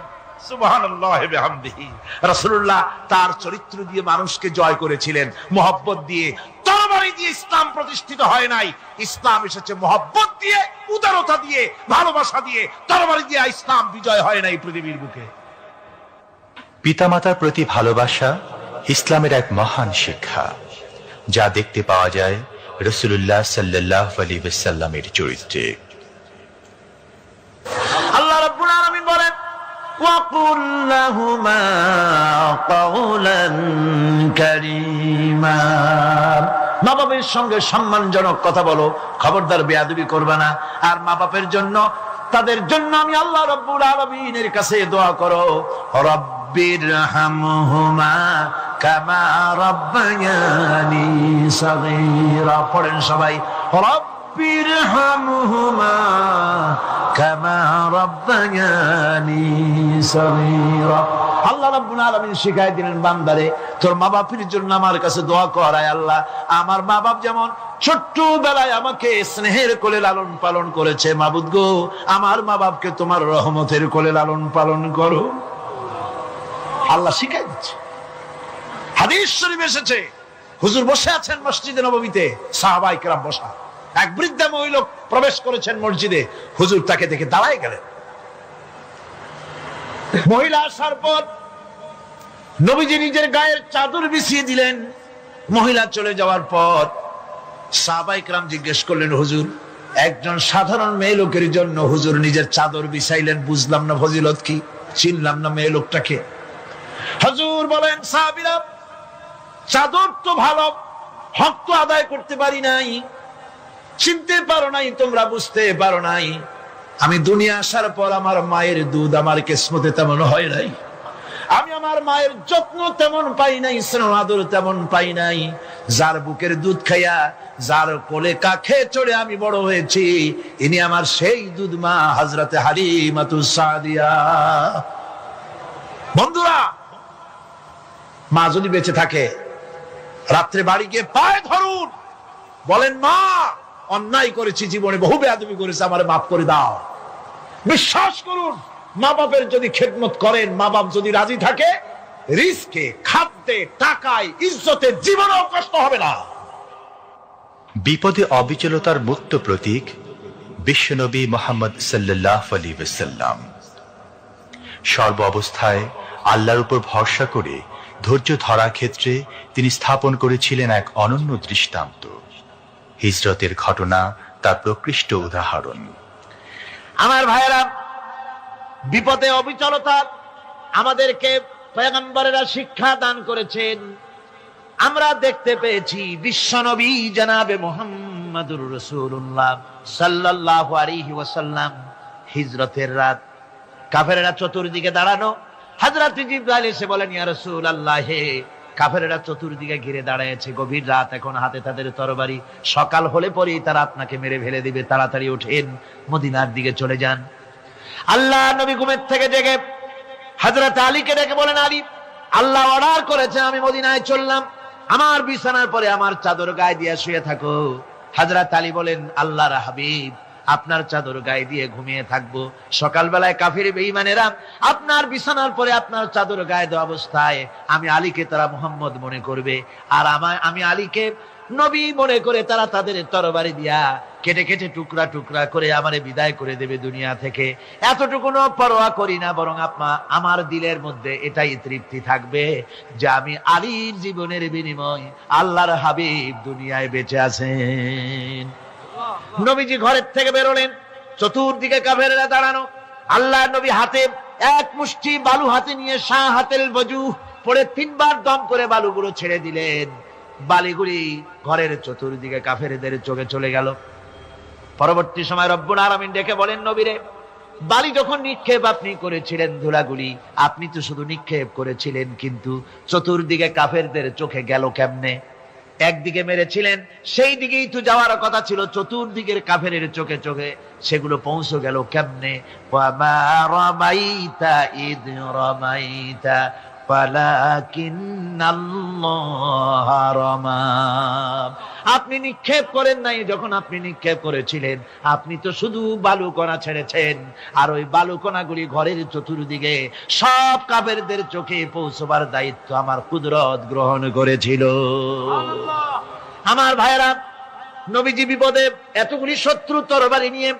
সুবহানাল্লাহ ওয়া বিহামদিহি। রাসূলুল্লাহ তার চরিত্র দিয়ে মানুষকে জয় করেছিলেন, মুহাব্বত দিয়ে। তরবারি দিয়ে ইসলাম প্রতিষ্ঠিত হয় নাই, ইসলাম এসেছে মুহাব্বত দিয়ে, উদারতা দিয়ে, ভালোবাসা দিয়ে। তরবারি দিয়ে ইসলাম বিজয় হয় নাই পৃথিবীর বুকে। পিতামাতার প্রতি ভালোবাসা ইসলামের এক মহান শিক্ষা, যা দেখতে পাওয়া যায় রাসূলুল্লাহ সাল্লাল্লাহু আলাইহি ওয়াসাল্লামের চরিত্রে। আল্লাহ রাব্বুল আলামিন বলেন, ওয়াকুল লাহুমা কাওলান কারীমা। মা বাবার সঙ্গে সম্মানজনক কথা বলো, খবরদার বেয়াদবি করবে না। আর মা বাবার জন্য, তাদের জন্য আমি আল্লাহ রাব্বুল আলামিনের কাছে দোয়া করো, রব্বিরহামহুমা কামা রাব্বায়ানি সাগীরা। পড়েন সবাই, রব্বিরহামহুমা কামা রাব্বায়ানি সাগীরা। আল্লাহ রাব্বুল আলামিন শিখাই দিলেন বান্দারে, তোর মা বাপের জন্য আমার কাছে দোয়া করায়। আল্লাহ, আমার মা বাপ যেমন ছোট্টবেলায় আমাকে স্নেহের কোলে লালন পালন করেছে, মাবুদ গো আমার মা বাপকে তোমার রহমতের কোলে লালন পালন করো। আল্লাহ শিখাই দিচ্ছে। হাদিস শরীফ এসেছে, হুজুর বসে আছেন মসজিদে নববীতে, সাহাবায়ে কেরাম বসা। এক বৃদ্ধা মহিলা প্রবেশ করেছেন মসজিদে, হুজুর তাকে দেখে দাঁড়ায় গেলেন। মহিলা আসার পর নবীজি নিজের গায়ের চাদর বিছিয়ে দিলেন। মহিলা চলে যাওয়ার পর সাহাবায়ে কেরাম জিজ্ঞেস করলেন, হুজুর একজন সাধারণ মেয়ে লোকের জন্য হুজুর নিজের চাদর বিছাইলেন, বুঝলাম না ফজিলত কি, চিনলাম না মেয়ে লোকটাকে। হুজুর বলেন, সাহাবীরা চাদর তো ভালো, হক তো আদায় করতে পারি নাই, চিনতে পারো নাই, তোমরা বুঝতে পারো নাই। আমি দুনিয়া আসার পর আমার মায়ের দুধ আমার কিসমতে তেমন হয় নাই, আমি আমার মায়ের যত্ন তেমন পাই নাই, স্নেহ আদর তেমন পাই নাই। যার বুকের দুধ খাইয়া, যার কোলে কাখে চড়ে আমি বড় হয়েছি, ইনি আমার সেই দুধ মা হযরতে হালিমাতুস সাদিয়া। বন্ধুরা, মা যদি বেঁচে থাকে, রাত্রে বাড়ি গিয়ে পায়ে ধরুন, বলেন, মা অন্যায় করেছি, জীবনে বহু বেয়াদবি করেছি, আমার মাফ করে দাও। বিশ্বাস করুন, মা বাপের যদি খেদমত করেন, মা বাপ যদি রাজি থাকে, রিজকে, খাদ্যে, টাকায়, ইজ্জতে জীবনেও কষ্ট হবে না। বিপদে অবিচলতার মুক্ত প্রতীক বিশ্বনবী মুহাম্মদ সাল্লাল্লাহু আলাইহি ওয়াসাল্লাম। সর্ব অবস্থায় আল্লাহর উপর ভরসা করে ধৈর্য ধরার ক্ষেত্রে তিনি স্থাপন করেছিলেন এক অনন্য দৃষ্টান্ত। হিজরতের ঘটনা তার প্রকৃষ্ট উদাহরণ। আমার ভাইয়েরা, বিপদে অবিচলতা আমাদেরকে পয়গম্বরেরা শিক্ষা দান করেছেন। আমরা দেখতে পেয়েছি বিশ্বনবী জনাবে মুহাম্মদুর রাসূলুল্লাহ সাল্লাল্লাহু আলাইহি ওয়াসাল্লাম হিজরতের রাত, কাফেররা চতুর্দিকে দাঁড়ানো। হযরত জিবরাইল এসে বলেন, ইয়া রাসূলুল্লাহ, হে কাফেররা চতুর্দিকে ঘিরে দাঁড়িয়েছে, গভীর রাত, এখন হাতে তাদের তরবারি, সকাল হলে পরেই তারা আপনাকে মেরে ফেলে দিবে, তাড়াতাড়ি ওঠেন, মদিনার দিকে চলে যান। আল্লাহ নবী ঘুমের থেকে জেগে হযরত আলীকে ডেকে বলেন, আলী, আল্লাহ অর্ডার করেছে, আমি মদিনায় চললাম, আমার বিছানার পরে আমার চাদর গায়ে দিয়ে শুয়ে থাকো। হযরত আলী বলেন, আল্লাহর হাবিব, আপনার চাদর গায়ে দিয়ে ঘুমিয়ে থাকবো, সকালবেলায় কাফির বেঈমানেরা আপনার বিছানার পরে আপনার চাদর গায়ে দেওয়া অবস্থায় আমি আলীকে তারা মুহাম্মদ মনে করবে, আর আমি আলীকে নবী মনে করে তারা তাদের তরবারি দিয়া কেটে কেটে টুকরা টুকরা করে আমারে বিদায় করে দেবে দুনিয়া থেকে। এতটুকুনো পরোয়া করি না, বরং আমার দিলের মধ্যে এটাই তৃপ্তি থাকবে যে আমি আলীর জীবনের বিনিময় আল্লাহর হাবিব দুনিয়ায় বেঁচে আছেন। নবীজি ঘরের থেকে বেরোলেন, চতুর্দিকে কাফেররা দাঁড়ানো। আল্লাহ নবী হাতে এক মুষ্টি বালু হাতে নিয়ে শাহ হাতেল বজু পড়ে 3 বার দম করে বালুগুলো ছেড়ে দিলেন। বালিগুলি ঘরের চতুর্দিকে কাফেরদের চোখে চলে গেল। পরবর্তী সময় রব্বুল আলামিন ডেকে বলেন, নবীরে, বালি যখন নিক্ষেপ আপনি করেছিলেন, ধুলাগুলি আপনি তো শুধু নিক্ষেপ করেছিলেন, কিন্তু চতুর্দিকে কাফেরদের চোখে গেল কেমনে? একদিকে মেরেছিলেন, সেই দিকেই তো যাওয়ার কথা ছিল, চতুর্দিকের কাফেরের চোখে চোখে সেগুলো পৌঁছে গেল কেমনে? ওয়ামা রামাইতা ইদ রামাইতা ওয়ালাকিন্নাল্লাহ রামা। আপনি নিক্ষেপ করেন নাই, যখন আপনি নিক্ষেপ করেছিলেন আপনি তো শুধু বালুকণা ছেড়েছেন, আর ওই বালুকণাগুলি ঘরের চতুর্দিকে সব কাফেরদের চোখে পৌঁছবার দায়িত্ব আমার কুদরত গ্রহণ করেছিল। আমার ভাইরা, নবীজি বিপদে, এতগুলি শত্রু তরবারি নিয়ে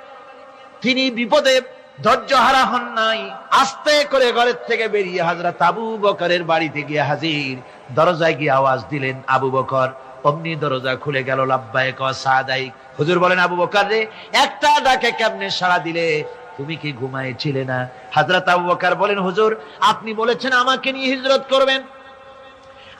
তিনি বিপদে ধৈর্য হারা হন নাই। আস্তে করে ঘরের থেকে বেরিয়ে হযরত আবু বকরের বাড়িতে গিয়ে হাজির। দরজায় গিয়ে আওয়াজ দিলেন, আবু বকর। অমনি দরজা খুলে গেল। লাব্বাইক ওয়া সাদাইক। হুজুর বলেন, আবু বকর রে, একটা ডাকে কেমনে সাড়া দিলে? তুমি কি ঘুমাইছিলে না? হযরত আবু বকর বলেন, হুজুর, আপনি বলেছেন আমাকে নিয়ে হিজরত করবেন।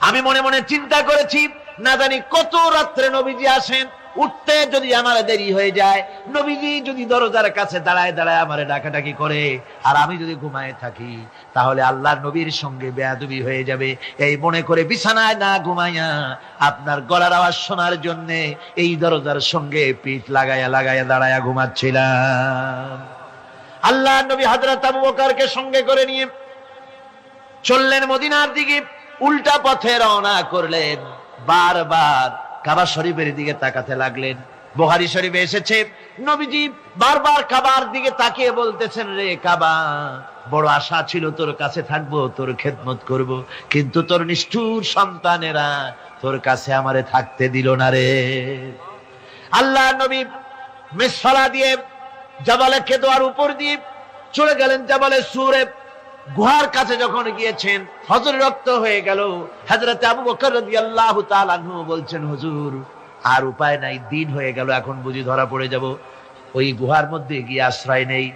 আমি মনে মনে চিন্তা করেছি, না জানি কত রাত্রে নবীজি আসেন, উঠতে যদি আমার দেরি হয়ে যায়, নবীজি যদি দরজার কাছে দাঁড়ায় দাঁড়ায় আমারে ডাকাডাকি করে, আর আমি যদি ঘুমায় থাকি, তাহলে আল্লাহর নবীর সঙ্গে বেয়াদবি হয়ে যাবে। এই মনে করে বিছানায় না ঘুমাইয়া আপনার গলার আওয়াজ শোনার জন্য এই দরজার সঙ্গে পিঠ লাগায়া লাগায়া দাঁড়ায়া ঘুমাচ্ছিলাম। আল্লাহর নবী হযরত আবু বকরকে সঙ্গে করে নিয়ে চললেন মদিনার দিকে। উল্টা পথে রওনা করলেন। বারবার কাবা শরীফের দিকে তাকাতে লাগলেন। বুখারী শরীফে এসেছে, নবীজি বারবার কাবার দিকে তাকিয়ে বলতেছেন, রে কাবা, বড় আশা ছিল তোর কাছে থাকবো, তোর খেদমত করব, কিন্তু তোর নিষ্ঠুর সন্তানেরা তোর কাছে আমারে থাকতে দিল না রে। আল্লাহ নবী মিসফালা দিয়ে জাবালে কেদোয়ার উপর দিয়ে চলে গেলেন জাবালে সুরে। গুহার কাছে যখন গিয়েছেন, হযর রক্ত হয়ে গেল। হযরত আবু বকর রাদিয়াল্লাহু তাআলা আনহু বলছেন, হুজুর, আর উপায় নাই, দিন হয়ে গেল, এখন বুঝি ধরা পড়ে যাব, ওই গুহার মধ্যে গিয়ে আশ্রয় নেই।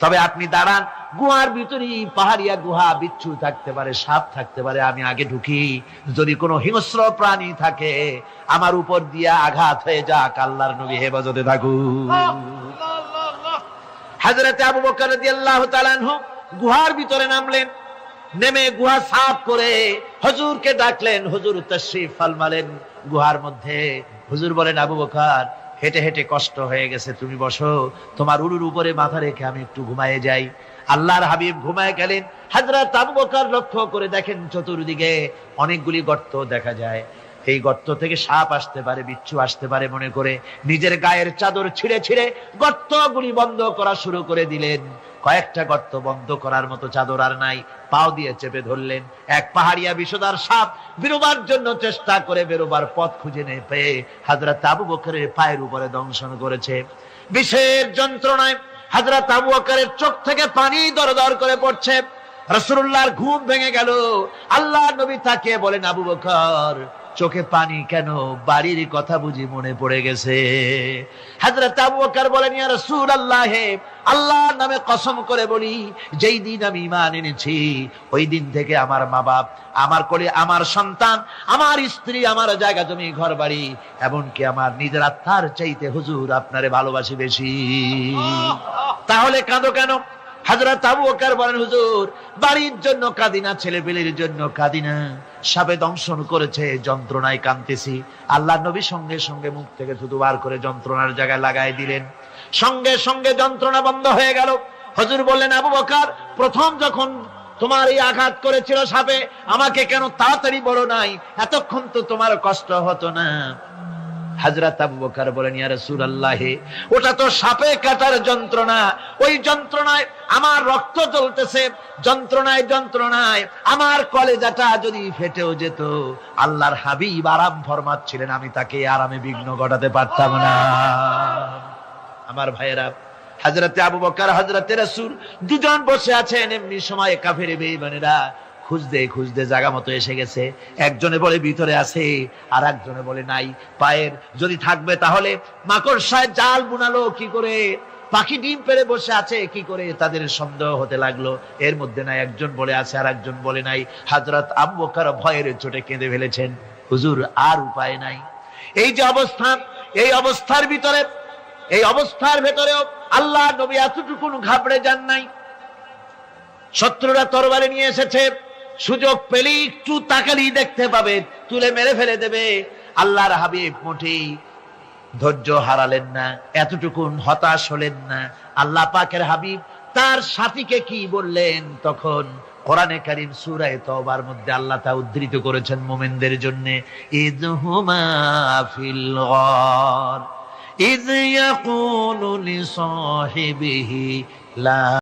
তবে আপনি দাঁড়ান, গুহার ভিতরেই পাহাড়িয়া গুহা, বিচ্ছু থাকতে পারে, সাপ থাকতে পারে, আমি আগে ঢুকি, যদি কোনো হিংস্র প্রাণী থাকে আমার উপর দিয়া আঘাত হয়ে যাক, আল্লাহর নবী হেফাজতে থাকুক। হযরত আবু বকর রাদিয়াল্লাহু তাআলা আনহু গুহার ভিতরে নামলেন। নেমে গুহা সাফ করে হুজুরকে ডাকলেন। হুজুর তাশরীফ ফরমালেন গুহার মধ্যে। হুজুর বলেন, আবু বকর, হেঁটে হেঁটে কষ্ট হয়ে গেছে, তুমি বসো, তোমার উরুর উপরে মাথা রেখে আমি একটু ঘুমায়ে যাই। আল্লাহর হাবিব ঘুমায় গেলেন। হযরত আবু বকর লক্ষ্য করে দেখেন চতুর্দিকে অনেকগুলি গর্ত দেখা যায়। এই গর্ত থেকে সাপ আসতে পারে, বিচ্ছু আসতে পারে মনে করে নিজের গায়ের চাদর ছিঁড়ে ছিঁড়ে গর্তগুলি বন্ধ করা শুরু করে দিলেন। কয়েকটা গর্ত বন্ধ করার মতো চাদর আর নাই, পাও দিয়ে চেপে ধরলেন। এক পাহাড়িয়া বিষধর সাপ বেরোবার জন্য চেষ্টা করে বেরোবার পথ খুঁজে না পেয়ে হযরত আবু বকরের পায়ের উপরে দংশন করেছে। বিষের যন্ত্রণায় হযরত আবু বকরের চোখ থেকে পানি দরদর করে পড়ছে। রাসূলুল্লাহর ঘুম ভেঙে গেল। আল্লাহর নবী তাকিয়ে বলেন, আবু বকর, চোখে পানি কেন? বাড়ির কথা বুঝি মনে পড়ে গেছে? হযরত আবু বকর বলেন, ইয়া রাসূলুল্লাহ, আল্লাহর নামে কসম করে বলি, যেই দিন আমি ঈমান এনেছি ওই দিন থেকে আমার মা বাপ, আমার কোলে আমার সন্তান, আমার স্ত্রী, আমার জায়গা জমি ঘর বাড়ি, এমনকি আমার নিজের আত্মার চাইতে হুজুর আপনারে ভালোবাসি বেশি। তাহলে কাঁদো কেন? হযরত আবু বকর বলেন, হুজুর, বাড়ির জন্য কাঁদিনা, ছেলে পেলের জন্য কাঁদিনা, সাপে দংশন করেছে, যন্ত্রণায় কাঁদতেছি। আল্লাহর নবী সঙ্গে সঙ্গে মুখ থেকে থুতু বার করে যন্ত্রণার জায়গায় লাগাই দিলেন। সঙ্গে সঙ্গে যন্ত্রণা বন্ধ হয়ে গেল। হুজুর বললেন, আবু বকর, প্রথম যখন তোমার এই আঘাত করেছিল সাপে, আমাকে কেন তাড়াতাড়ি বলো নাই? এতক্ষণ তো তোমার কষ্ট হতো না। হযরত আবু বকর বলেন, ইয়া রাসূলুল্লাহ, ওটা তো সাপে কাটার যন্ত্রণা, ওই যন্ত্রণায় আমার রক্ত জ্বলতেছে, যন্ত্রণায় যন্ত্রণায় আমার কলেজাটা যদি ফেটেও যেত, আল্লাহর হাবিব আরাম ফরমাচ্ছিলেন, আমি তাকে আরামে বিঘ্ন ঘটাতে পারতাম না। আমার ভাইয়েরা, হযরতে আবু বকর, হযরতে রাসূল দুজন বসে আছেন। এমনি সময় কাফের বেঈমানেরা খুঁজতে খুঁজতে জায়গা মতো এসে গেছে। একজনে বলে ভিতরে আছে, আর একজনে বলে নাই। পায়ের যদি থাকবে তাহলে মাকড়সায় জাল বুনালো কি করে? পাখি ডিম পেড়ে বসে আছে কি করে, তাদের সন্দেহ হতে লাগলো। এর মধ্যে নাই একজন বলে আছে আর একজন বলে নাই। হযরত আবু বকর ভয়ের চোটে কেঁদে ফেলেছেন, হুজুর আর উপায় নাই। এই যে অবস্থান, এই অবস্থার ভিতরে, এই অবস্থার ভেতরেও আল্লাহ নবী এতটুকু ঘাবড়ে যান নাই। শত্রুরা তরবারি নিয়ে এসেছে, সুযোগ পেলে একটু তাকালেই দেখতে পাবে, তুলে মেরে ফেলে দেবে। আল্লাহর হাবিব মোটেই ধৈর্য হারালেন না, এতটুকু হতাশ হলেন না। আল্লাহ পাকের হাবিব তার সাথীকে কি বললেন, তখন কোরআনে কারীম সূরা তাওবার মধ্যে আল্লাহ তা উদ্ধৃত করেছেন মুমিনদের জন্য। ইযহুমা ফিল গার ইয ইয়াকুলু লিসাহিবিহি লা